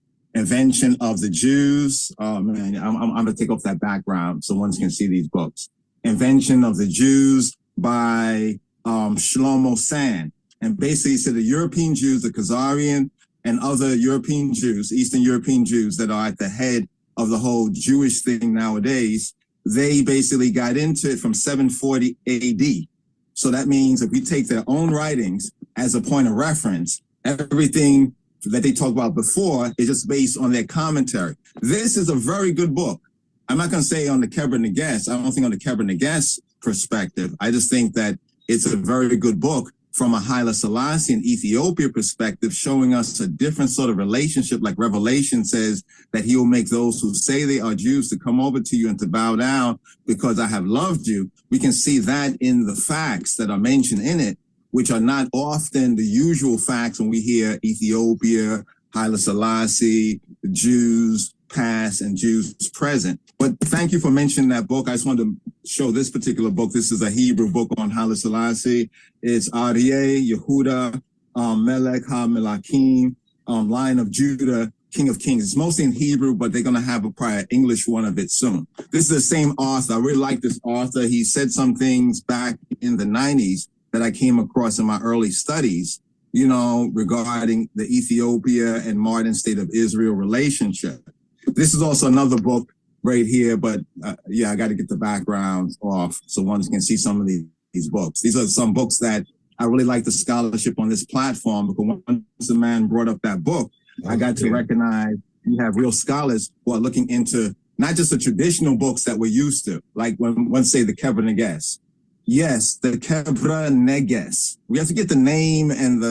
Jews. Oh man, I'm gonna take off that background so one can see these books. Invention of the Jews by Shlomo Sand. And basically he said the European Jews, the Khazarian and other European Jews, Eastern European Jews that are at the head of the whole Jewish thing nowadays, they basically got into it from 740 AD. So that means if we take their own writings as a point of reference, everything that they talked about before is just based on their commentary. This is a very good book. I'm not going to say on the Kebra Nagast. I don't think on the Kebra Nagast perspective. I just think that it's a very good book from a Haile Selassie and Ethiopia perspective, showing us a different sort of relationship. Like Revelation says that he will make those who say they are Jews to come over to you and to bow down because I have loved you. We can see that in the facts that are mentioned in it, which are not often the usual facts when we hear Ethiopia, Haile Selassie, the Jews past and Jews present. But thank you for mentioning that book. I just wanted to show this particular book. This is a Hebrew book on Haile Selassie. It's Aryeh, Yehuda, Melech HaMelakim, Lion of Judah, King of Kings. It's mostly in Hebrew, but they're going to have a prior English one of it soon. This is the same author. I really like this author. He said some things back in the 90s that I came across in my early studies, you know, regarding the Ethiopia and modern state of Israel relationship. This is also another book right here, but yeah, I got to get the background off so one can see some of these books. These are some books that I really like the scholarship on this platform, because once the man brought up that book, I got to recognize you have real scholars who are looking into not just the traditional books that we're used to, like when one say the Kebra Nagast. Yes, the Kebra Nagast. We have to get the name and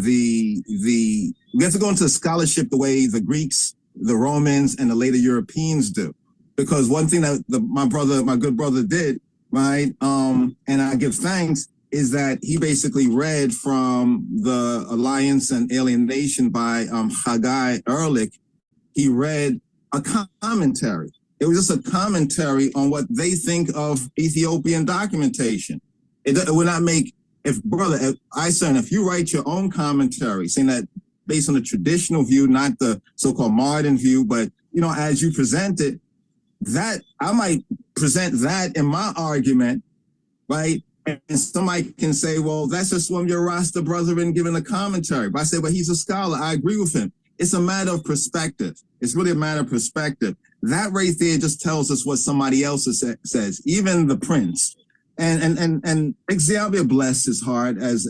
we have to go into the scholarship the way the Greeks, the Romans, and the later Europeans do. Because one thing that my good brother did, right, and I give thanks, is that he basically read from the Alliance and Alienation by Haggai Ehrlich. He read a commentary. It was just a commentary on what they think of Ethiopian documentation. It would not make, if you write your own commentary, saying that based on the traditional view, not the so-called modern view, but, you know, as you present it, that I might present that in my argument, right? And somebody can say, well, that's just one of your Rasta brethren giving a commentary. But I say, well, he's a scholar. I agree with him. It's a matter of perspective. It's really a matter of perspective. That right there just tells us what somebody else says, even the prince. And Xavier blessed his heart, as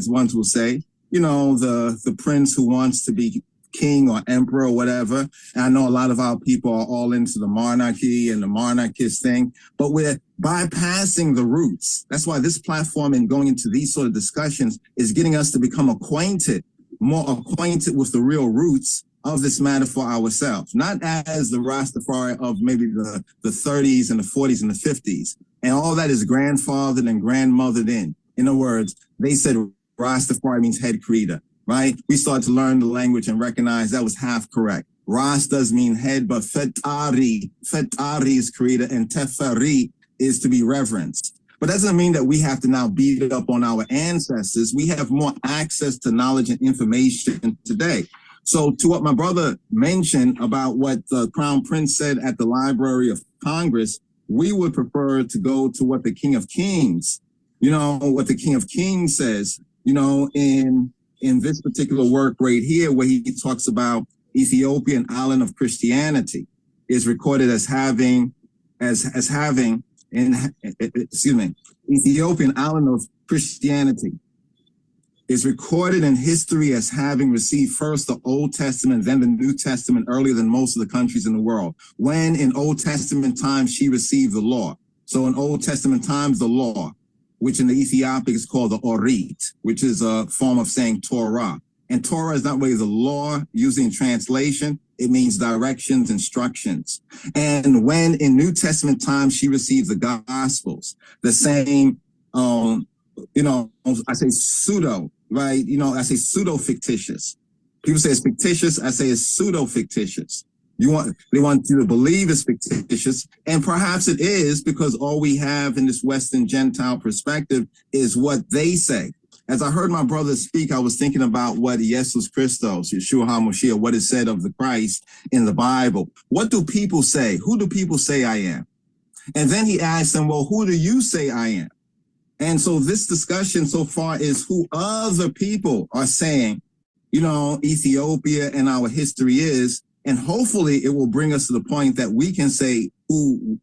ones will say, you know, the prince who wants to be king or emperor or whatever. And I know a lot of our people are all into the monarchy and the monarchist thing, but we're bypassing the roots. That's why this platform and going into these sort of discussions is getting us to become more acquainted with the real roots of this matter for ourselves, not as the Rastafari of maybe the 30s and the 40s and the 50s. And all that is grandfathered and grandmothered in. In other words, they said Rastafari means head creator, right? We started to learn the language and recognize that was half correct. Ras does mean head, but Fetari is creator, and Teferi is to be reverenced. But that doesn't mean that we have to now beat it up on our ancestors. We have more access to knowledge and information today. So to what my brother mentioned about what the Crown Prince said at the Library of Congress, we would prefer to go to what the King of Kings, you know, what the King of Kings says, you know, in this particular work right here, where he talks about Ethiopian island of Christianity is recorded as having, Ethiopian island of Christianity is recorded in history as having received first the Old Testament, then the New Testament, earlier than most of the countries in the world. When in Old Testament times she received the law. So in Old Testament times, the law, which in the Ethiopic is called the Orit, which is a form of saying Torah. And Torah is not really the law, usually in translation. It means directions, instructions. And when in New Testament times she received the Gospels, the same, you know, I say pseudo, right? You know, I say pseudo fictitious. People say it's fictitious. I say it's pseudo fictitious. They want you to believe it's fictitious, and perhaps it is, because all we have in this Western Gentile perspective is what they say. as I heard my brother speak, I was thinking about what Jesus Christos, Yeshua HaMashiach, what is said of the Christ in the Bible. What do people say? Who do people say I am? And then he asked them, well, who do you say I am? And so this discussion so far is who other people are saying, Ethiopia and our history is. And hopefully it will bring us to the point that we can say who,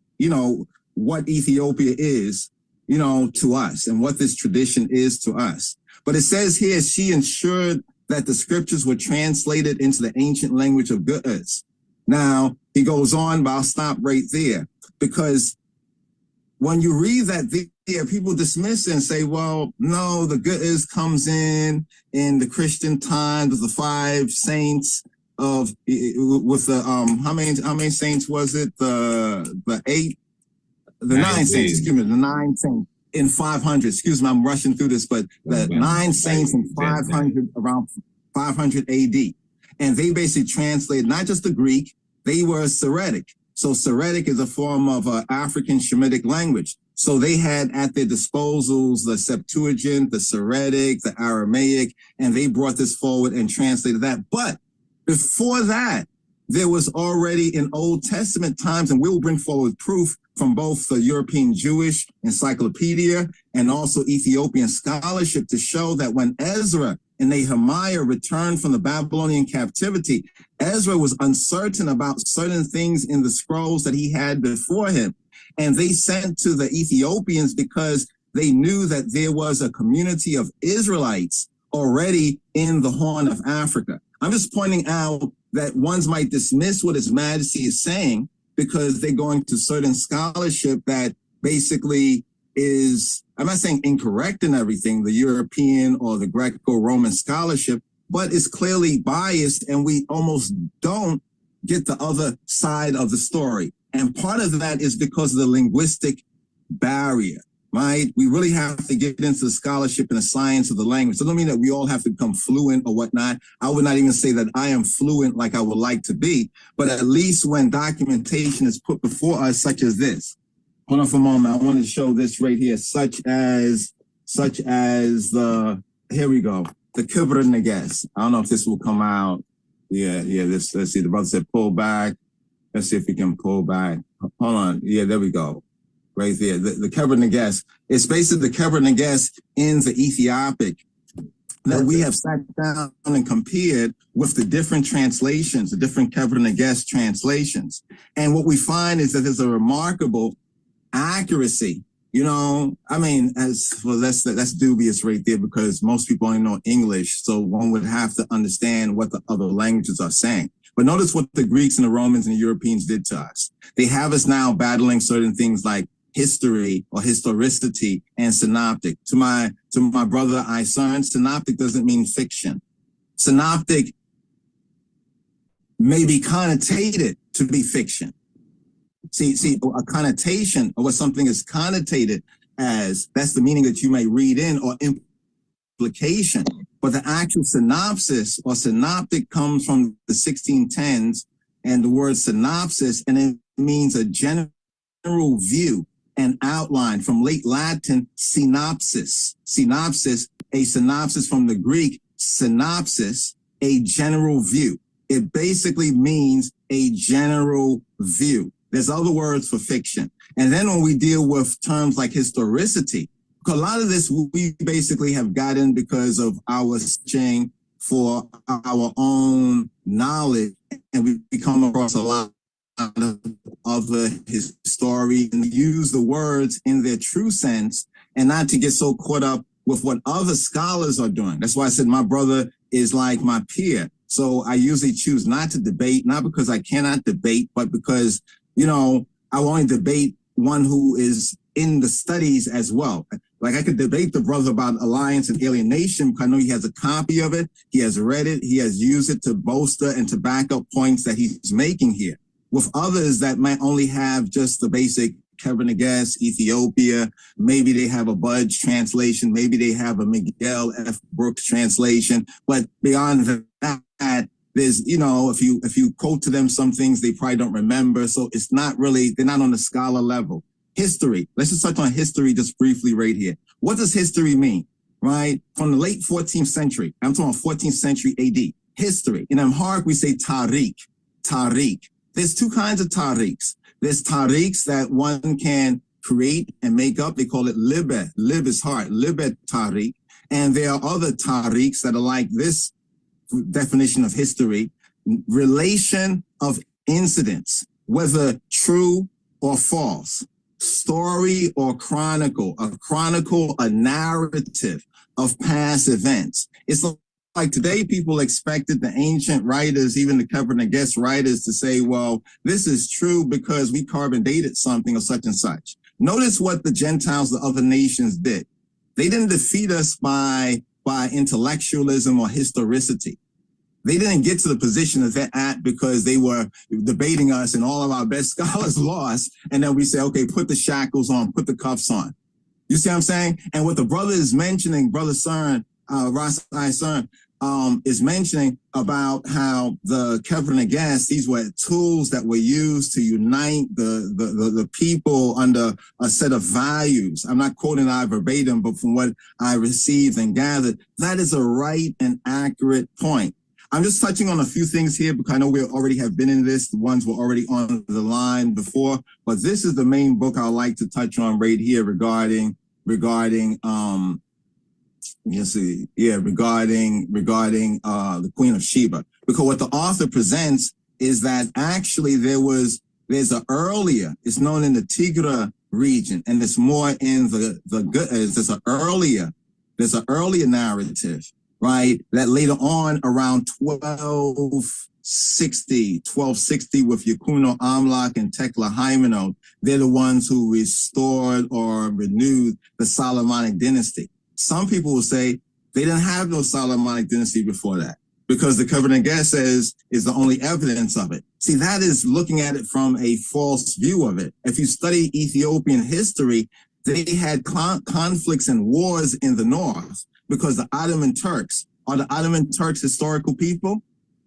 what Ethiopia is, to us and what this tradition is to us. But it says here, she ensured that the scriptures were translated into the ancient language of Ge'ez. Now, he goes on, but I'll stop right there, because when you read that there, people dismiss it and say, well, no, the Ge'ez comes in the Christian times of the 5 saints of, with the, how many saints was it? The 8, the 9 saints, the 9 saints. In 500, excuse me, I'm rushing through this, but the 9 saints in 500, around 500 AD. And they basically translated not just the Greek, they were Syriac. So Syriac is a form of African Shemitic language. So they had at their disposals the Septuagint, the Syriac, the Aramaic, and they brought this forward and translated that. But before that, there was already in Old Testament times, and we'll bring forward proof from both the European Jewish Encyclopedia and also Ethiopian scholarship to show that when Ezra and Nehemiah returned from the Babylonian captivity, Ezra was uncertain about certain things in the scrolls that he had before him. And they sent to the Ethiopians because they knew that there was a community of Israelites already in the Horn of Africa. I'm just pointing out that ones might dismiss what His Majesty is saying because they're going to certain scholarship that basically is, I'm not saying incorrect in everything, the European or the Greco-Roman scholarship, but it's clearly biased and we almost don't get the other side of the story. And part of that is because of the linguistic barrier, right? We really have to get into the scholarship and the science of the language. So I don't mean that we all have to become fluent or whatnot. I would not even say that I am fluent like I would like to be, but at least when documentation is put before us, such as this. Hold on for a moment. I want to show this right here, such as the, here we go, the Kebra Nagast. I don't know if this will come out. Yeah, this, let's see, the brother said pull back. Let's see if we can pull back. Hold on. Yeah, there we go. Right there. The Kebra Nagast. It's basically the Kebra Nagast in the Ethiopic that we have sat down and compared with the different translations, the different Kebra Nagast translations. And what we find is that there's a remarkable accuracy. I mean, that's dubious right there because most people only know English. So one would have to understand what the other languages are saying. But notice what the Greeks and the Romans and the Europeans did to us. They have us now battling certain things like history or historicity and synoptic. To my brother Isan, synoptic doesn't mean fiction. Synoptic may be connotated to be fiction. See, a connotation or what something is connotated as, that's the meaning that you may read in or implication. But the actual synopsis or synoptic comes from the 1610s and the word synopsis, and it means a general view and outline from late Latin synopsis. Synopsis, a synopsis from the Greek synopsis, a general view. It basically means a general view. There's other words for fiction. And then when we deal with terms like historicity, a lot of this we basically have gotten because of our searching for our own knowledge, and we come across a lot of other historians and use the words in their true sense and not to get so caught up with what other scholars are doing. That's why I said my brother is like my peer. So I usually choose not to debate, not because I cannot debate, but because, I want to debate one who is in the studies as well. Like I could debate the brother about alliance and alienation because I know he has a copy of it. He has read it. He has used it to bolster and to back up points that he's making here. With others that might only have just the basic Kebra Nagast, Ethiopia, maybe they have a Budge translation, maybe they have a Miguel F. Brooks translation, but beyond that, there's, if you quote to them some things they probably don't remember. So it's not really, they're not on the scholar level. History. Let's just touch on history just briefly right here. What does history mean? right? From the late 14th century. I'm talking about 14th century AD. History. In Amharic, we say tariq. Tariq. There's two kinds of tariqs. There's tariqs that one can create and make up. They call it libe. Lib is heart. Libe tariq. And there are other tariqs that are like this definition of history. Relation of incidents, whether true or false. Story or chronicle. A chronicle, a narrative of past events. It's like today, people expected the ancient writers, even the Kebra Nagast writers, to say, well, this is true because we carbon dated something or such and such. Notice what the Gentiles, the other nations did. They didn't defeat us by intellectualism or historicity. They didn't get to the position that they're at because they were debating us and all of our best scholars lost. And then we say, okay, put the shackles on, put the cuffs on. You see what I'm saying? And what the brother is mentioning, Brother Cern, Ras Cern, is mentioning about how the Kebra Nagast, these were tools that were used to unite the people under a set of values. I'm not quoting I verbatim, but from what I received and gathered, that is a right and accurate point. I'm just touching on a few things here because I know we already have been in this. The ones were already on the line before, but this is the main book I'd like to touch on right here regarding the Queen of Sheba. Because what the author presents is that actually there's an earlier, it's known in the Antigua region, and it's more in there's an earlier narrative, right? That later on around 1260 with Yakuno Amlak and Tekla Hymenot, they're the ones who restored or renewed the Solomonic dynasty. Some people will say they didn't have no Solomonic dynasty before that because the Kebra Nagast says is the only evidence of it. See, that is looking at it from a false view of it. If you study Ethiopian history, they had conflicts and wars in the north because the Ottoman Turks, are the Ottoman Turks historical people?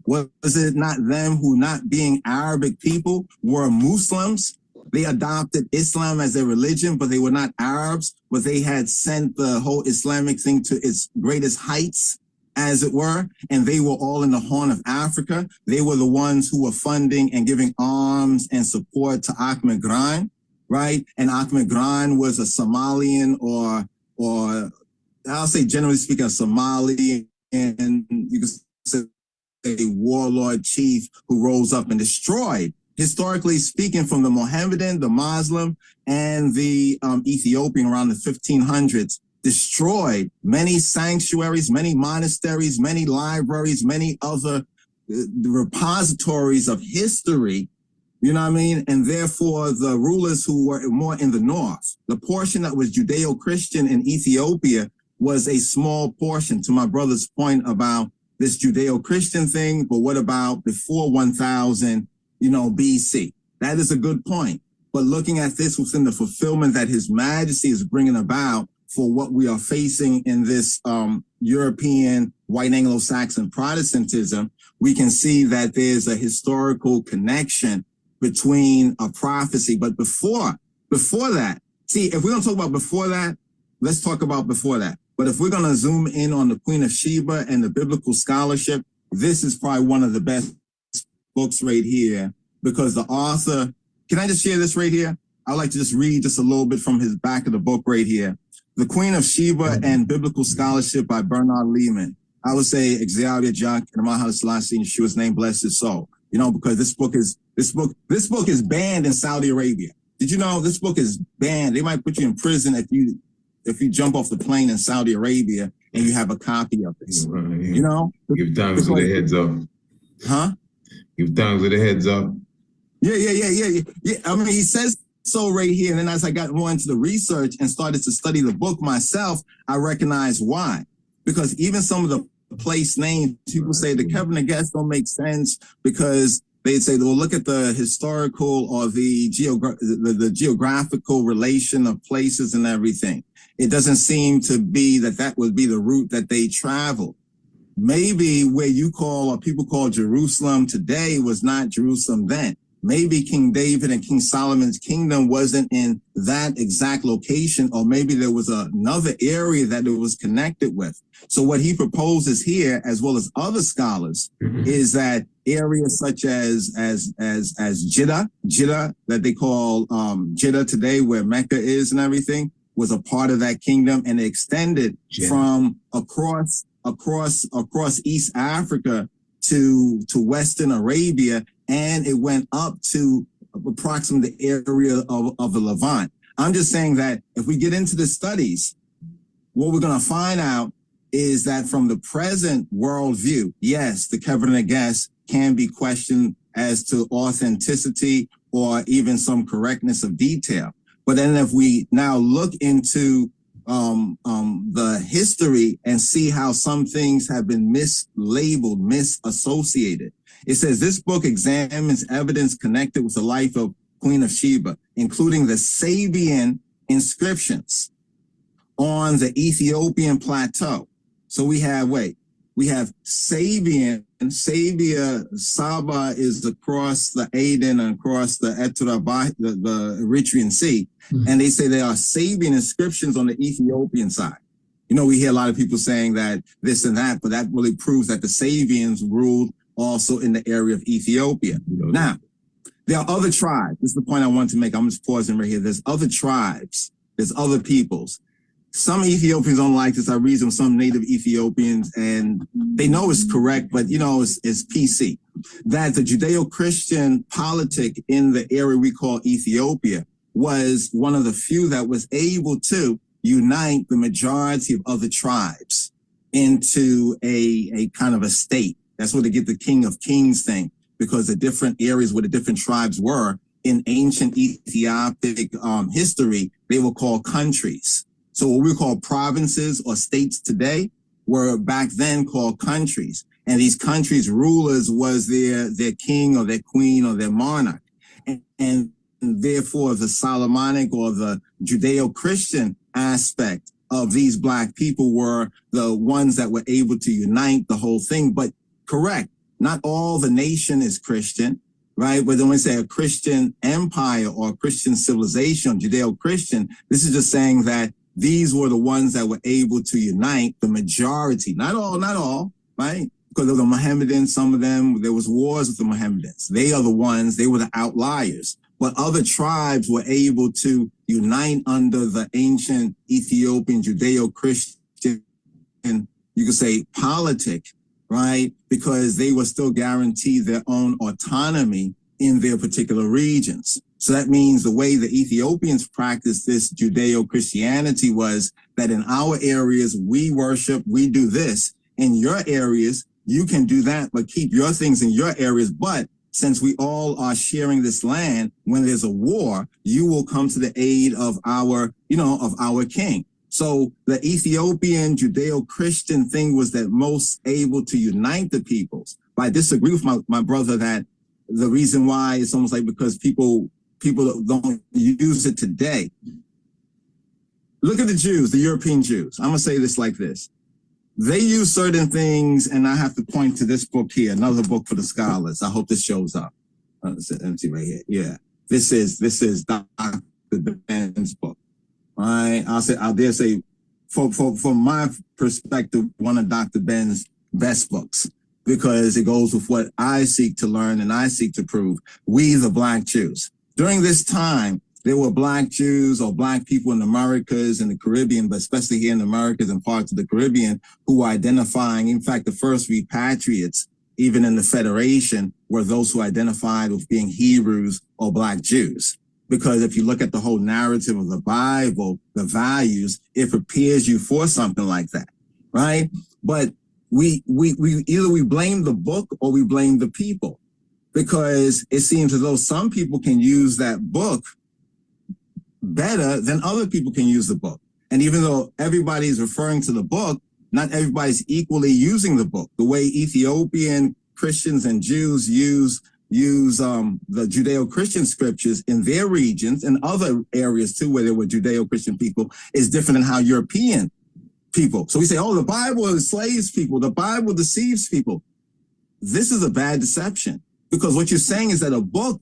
Was it not them who, not being Arabic people, were Muslims? They adopted Islam as their religion, but they were not Arabs, but they had sent the whole Islamic thing to its greatest heights, as it were, and they were all in the Horn of Africa. They were the ones who were funding and giving arms and support to Ahmed Gran, right? And Ahmed Gran was a Somalian or I'll say generally speaking, a Somali, and you could say a warlord chief who rose up and destroyed, historically speaking, from the Mohammedan, the Muslim, and the Ethiopian around the 1500s, destroyed many sanctuaries, many monasteries, many libraries, many other repositories of history, you know what I mean? And therefore, the rulers who were more in the north, the portion that was Judeo-Christian in Ethiopia was a small portion, to my brother's point about this Judeo-Christian thing, but what about before 1000, BC? That is a good point. But looking at this within the fulfillment that His Majesty is bringing about for what we are facing in this European white Anglo-Saxon Protestantism, we can see that there's a historical connection between a prophecy. But before that, see, if we're going to talk about before that, let's talk about before that. But if we're going to zoom in on the Queen of Sheba and the biblical scholarship, this is probably one of the best books right here, because the author, can I just share this right here? I'd like to just read just a little bit from his back of the book right here. The Queen of Sheba and Biblical Scholarship by Bernard Lehman. I would say Xavier Jack and Mahal Selassie in Yeshua's name, bless his soul. Because this book is banned in Saudi Arabia. Did you know this book is banned? They might put you in prison if you jump off the plane in Saudi Arabia and you have a copy of this. Right. Give thanks with the heads up. Huh? Give thanks with the heads up. Yeah. I mean, he says so right here. And then as I got more into the research and started to study the book myself, I recognized why. Because even some of the place names, people say the Kebra Nagast don't make sense because they say, well, look at the historical or the geographical relation of places and everything. It doesn't seem to be that would be the route that they traveled. Maybe where you call or people call Jerusalem today was not Jerusalem then. maybe King David and King Solomon's kingdom wasn't in that exact location, or maybe there was another area that it was connected with. So what he proposes here, as well as other scholars, is that areas such as Jeddah that they call Jeddah today, where Mecca is and everything, was a part of that kingdom, and it extended from across East Africa to Western Arabia, and it went up to approximately the area of the Levant. I'm just saying that if we get into the studies, what we're going to find out is that from the present worldview, yes, the Kebra Nagast can be questioned as to authenticity or even some correctness of detail. But then if we now look into the history and see how some things have been mislabeled, misassociated. It says this book examines evidence connected with the life of Queen of Sheba, including the Sabian inscriptions on the Ethiopian plateau. So we have Sabian, Saba is across the Aden and across the the Eritrean Sea. And they say there are Sabian inscriptions on the Ethiopian side. You know, we hear a lot of people saying that this and that, but that really proves that the Sabians ruled also in the area of Ethiopia. Now, there are other tribes. This is the point I want to make. I'm just pausing right here. There's other tribes. There's other peoples. Some Ethiopians don't like this. I read some native Ethiopians, and they know it's correct, but you know, it's PC. That the Judeo-Christian politic in the area we call Ethiopia was one of the few that was able to unite the majority of other tribes into a kind of a state. That's where they get the King of Kings thing, because the different areas where the different tribes were in ancient Ethiopic history, they were called countries. So what we call provinces or states today were back then called countries. And these countries' rulers was their king or their queen or their monarch. And therefore the Solomonic or the Judeo-Christian aspect of these Black people were the ones that were able to unite the whole thing. But correct, not all the nation is Christian, right? But when we say a Christian empire or a Christian civilization, Judeo-Christian, this is just saying that these were the ones that were able to unite the majority, not all, right? Because of the Mohammedans, some of them, there was wars with the Mohammedans. They are the ones, they were the outliers. But other tribes were able to unite under the ancient Ethiopian Judeo-Christian, you could say, politic, right? Because they were still guaranteed their own autonomy in their particular regions. So that means the way the Ethiopians practiced this Judeo-Christianity was that in our areas, we worship, we do this. In your areas, you can do that, but keep your things in your areas. But since we all are sharing this land, when there's a war, you will come to the aid of our king. So the Ethiopian Judeo-Christian thing was that most able to unite the peoples. But I disagree with my brother that the reason why it's almost like because people don't use it today. Look at the Jews, the European Jews. I'm gonna say this like this. They use certain things, and I have to point to this book here, another book for the scholars. I hope this shows up. It's empty right here. Yeah, this is Dr. Ben's book. All right, I'll dare say, from my perspective, one of Dr. Ben's best books, because it goes with what I seek to learn and I seek to prove. We, the Black Jews. During this time, there were Black Jews or Black people in the Americas and the Caribbean, but especially here in the Americas and parts of the Caribbean, who were identifying, in fact, the first repatriates, even in the Federation, were those who identified with being Hebrews or Black Jews. Because if you look at the whole narrative of the Bible, the values, it prepares you for something like that, right? But we either we blame the book or we blame the people, because it seems as though some people can use that book better than other people can use the book. And even though everybody is referring to the book, not everybody's equally using the book. The way Ethiopian Christians and Jews use the Judeo-Christian scriptures in their regions and other areas too, where there were Judeo-Christian people, is different than how European people. So we say, oh, the Bible enslaves people. The Bible deceives people. This is a bad deception, because what you're saying is that a book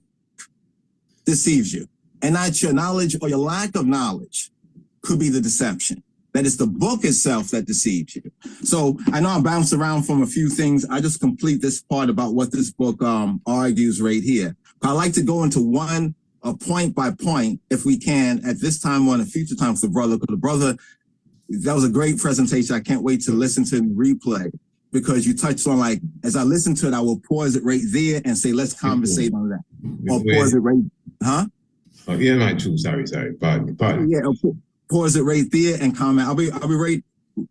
deceives you. And not your knowledge or your lack of knowledge could be the deception. That is the book itself that deceives you. So I know I bounced around from a few things. I just complete this part about what this book argues right here. I like to go into one point by point, if we can, at this time or in a future time for the brother. Because the brother, that was a great presentation. I can't wait to listen to the replay, because you touched on, like, as I listen to it, I will pause it right there and say, let's conversate on that. Or pause it right, huh? Oh, yeah, not true. Sorry. Pardon. Yeah, pause it right there and comment. I'll be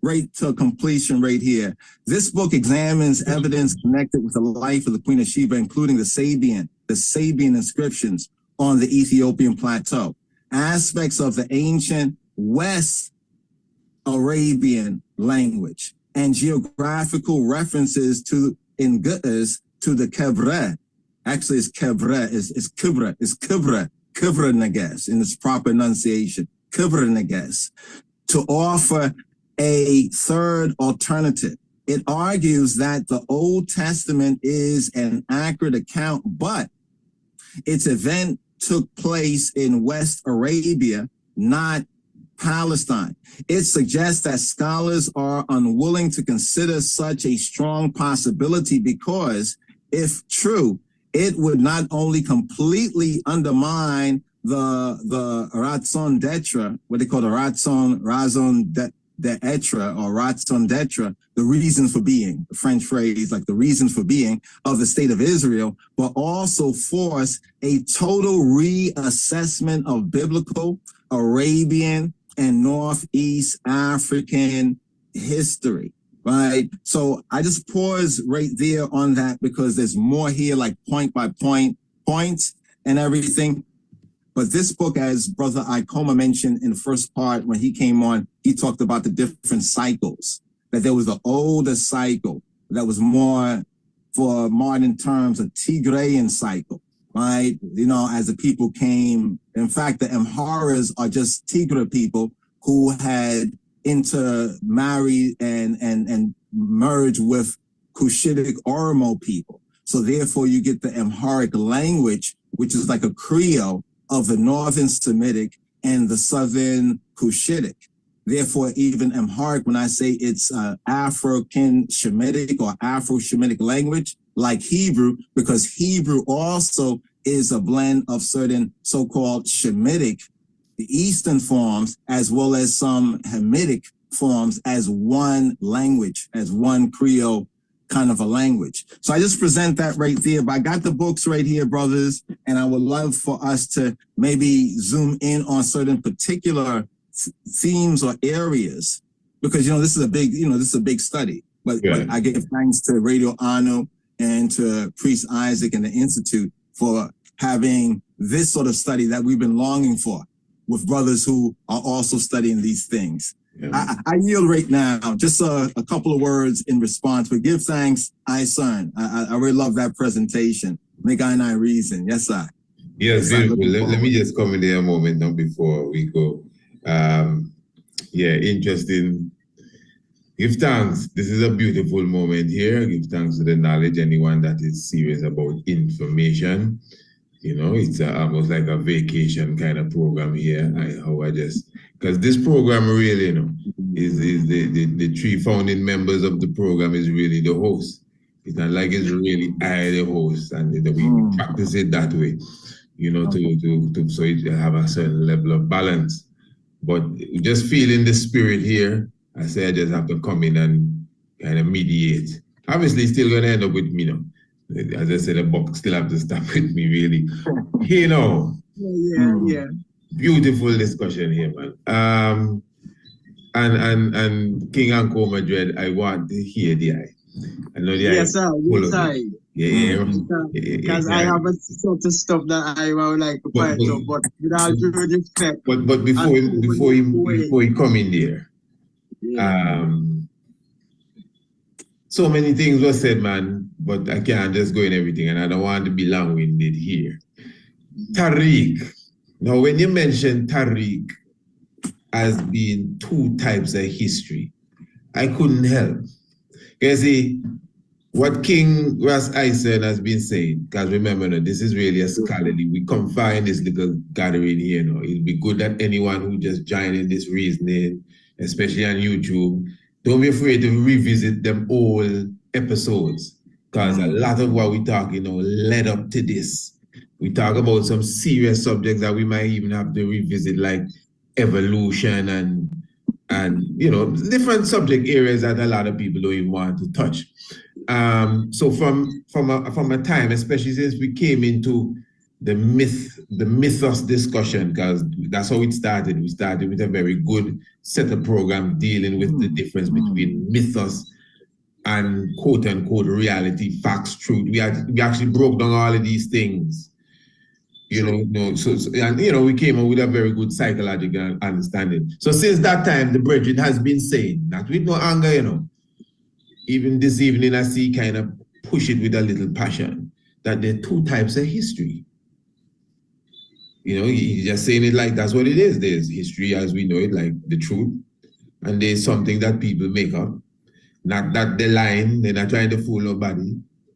right to completion right here. This book examines evidence connected with the life of the Queen of Sheba, including the Sabian inscriptions on the Ethiopian plateau, aspects of the ancient West Arabian language, and geographical references to the Kebra. Actually, it's Kebra Nagast in its proper enunciation, Kebra Nagast, to offer a third alternative. It argues that the Old Testament is an accurate account, but its event took place in West Arabia, not Palestine. It suggests that scholars are unwilling to consider such a strong possibility because, if true, it would not only completely undermine the raison d'etre, what they call the raison d'etre or raison d'etre, the reasons for being, the French phrase, like the reasons for being of the state of Israel, but also force a total reassessment of biblical, Arabian, and Northeast African history, right? So I just pause right there on that because there's more here, like point by point, points and everything. But this book, as Brother Ikoma mentioned in the first part when he came on, he talked about the different cycles, that there was the older cycle that was more, for modern terms, a Tigrayan cycle, right? You know, as the people came, in fact, the Amharas are just Tigra people who had intermarried and merged with Cushitic Oromo people. So therefore you get the Amharic language, which is like a Creole of the Northern Semitic and the Southern Cushitic. Therefore, even Amharic, when I say it's African Shemitic or Afro-Shemitic language, like Hebrew, because Hebrew also is a blend of certain so-called Shemitic, the Eastern forms, as well as some Hamitic forms as one language, as one Creole kind of a language. So I just present that right there. But I got the books right here, brothers, and I would love for us to maybe zoom in on certain particular themes or areas, because, you know, this is a big study. But I give thanks to Radio Anu and to Priest Isaac and the Institute for having this sort of study that we've been longing for with brothers who are also studying these things. Yeah. I yield right now. Just a couple of words in response, but give thanks, son. I really love that presentation. Make I reason. Yes, sir. Yes, beautiful. Let me just come in there a moment now before we go. Interesting. Give thanks. This is a beautiful moment here. Give thanks to the knowledge. Anyone that is serious about information, you know, it's almost like a vacation kind of program here. Because this program really, you know, is the three founding members of the program is really the host. It's not like it's really I the host, and we practice it that way, you know, to so it have a certain level of balance. But just feeling the spirit here, I say I just have to come in and kind of mediate. Obviously, it's still going to end up with me, you know. As I said, the book still have to stop with me, really. You know. Yeah. Beautiful discussion here, man. And King Anko Madrid, I want to hear the eye. I know the eye. Yes, sir. Yeah. Because I have a sort of stuff that I would like to point out, but without due respect. But before he come in there, so many things were said, man, but I can't just go in everything, and I don't want to be long-winded here. Tariq. Now, when you mention Tariq as being two types of history, I couldn't help. Because what King Ras Ison has been saying, because remember, this is really a scholarly, we confine this little gathering here. It'll be good that anyone who just joined in this reasoning, especially on YouTube, don't be afraid to revisit them old episodes, because a lot of what we talk, led up to this. We talk about some serious subjects that we might even have to revisit, like evolution and different subject areas that a lot of people don't even want to touch. So from a time, especially since we came into the mythos discussion, because that's how it started. We started with a very good set of programs dealing with the difference between mythos and quote unquote reality, facts, truth. We actually broke down all of these things. We came up with a very good psychological understanding. So since that time, the brethren has been saying, not with no anger, even this evening I see kind of push it with a little passion, that there are two types of history. He's just saying it like that's what it is. There's history as we know it, like the truth, and there's something that people make up. Not that they're lying, they're not trying to fool nobody.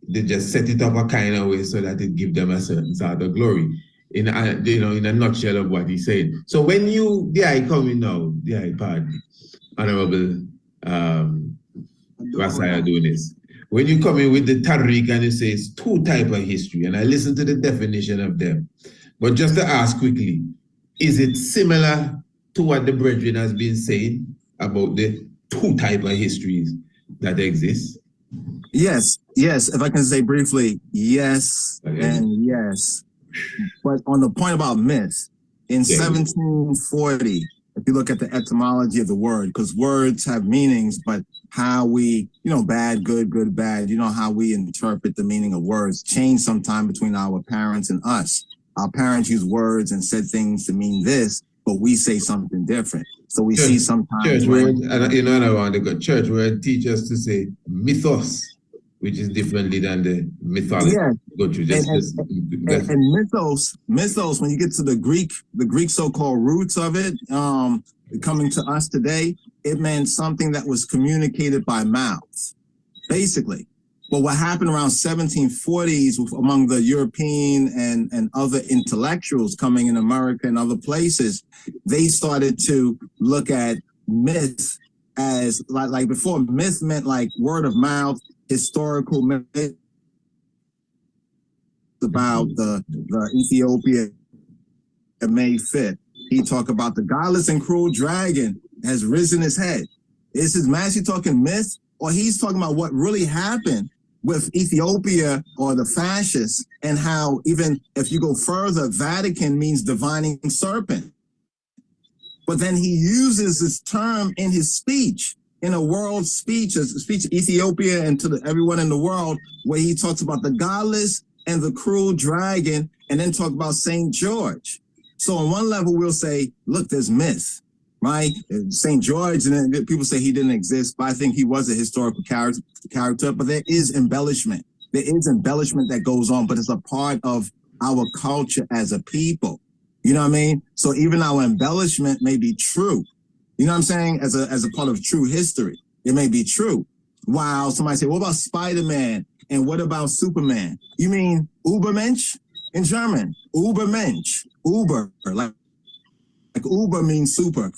They just set it up a kind of way so that it gives them a certain sort of glory. In a nutshell of what he's saying. So when coming now, Honorable Rasaya doing this. When you come in with the Tariq and it says two types of history, and I listen to the definition of them. But just to ask quickly, is it similar to what the brethren has been saying about the two types of histories that exist? Yes. If I can say briefly, yes and yes. But on the point about myth, in 1740, if you look at the etymology of the word, because words have meanings, but how we, bad, good, good, bad, how we interpret the meaning of words change sometime between our parents and us. Our parents use words and said things to mean this, but we say something different. So we see sometimes church word, and church word teach us to say mythos, which is differently than the mythology. Yeah. And mythos, when you get to the Greek so-called roots of it, coming to us today, it meant something that was communicated by mouth, basically. But what happened around 1740s among the European and other intellectuals coming in America and other places, they started to look at myth as like before, myth meant like word of mouth, historical myth about the Ethiopia May 5th. He talked about the godless and cruel dragon has risen his head. Is his master talking myth, or he's talking about what really happened with Ethiopia or the fascists, and how even if you go further, Vatican means divining serpent. But then he uses this term in his speech, in a world speech, a speech to Ethiopia and to everyone in the world, where he talks about the godless and the cruel dragon, and then talk about St. George. So on one level, we'll say, look, there's myth, right? St. George, and then people say he didn't exist, but I think he was a historical character, but there is embellishment. There is embellishment that goes on, but it's a part of our culture as a people. You know what I mean? So even our embellishment may be true. You know what I'm saying? As a part of true history, it may be true. While somebody say, what about Spider-Man? And what about Superman? You mean Übermensch in German? Übermensch, Uber, like Uber means super.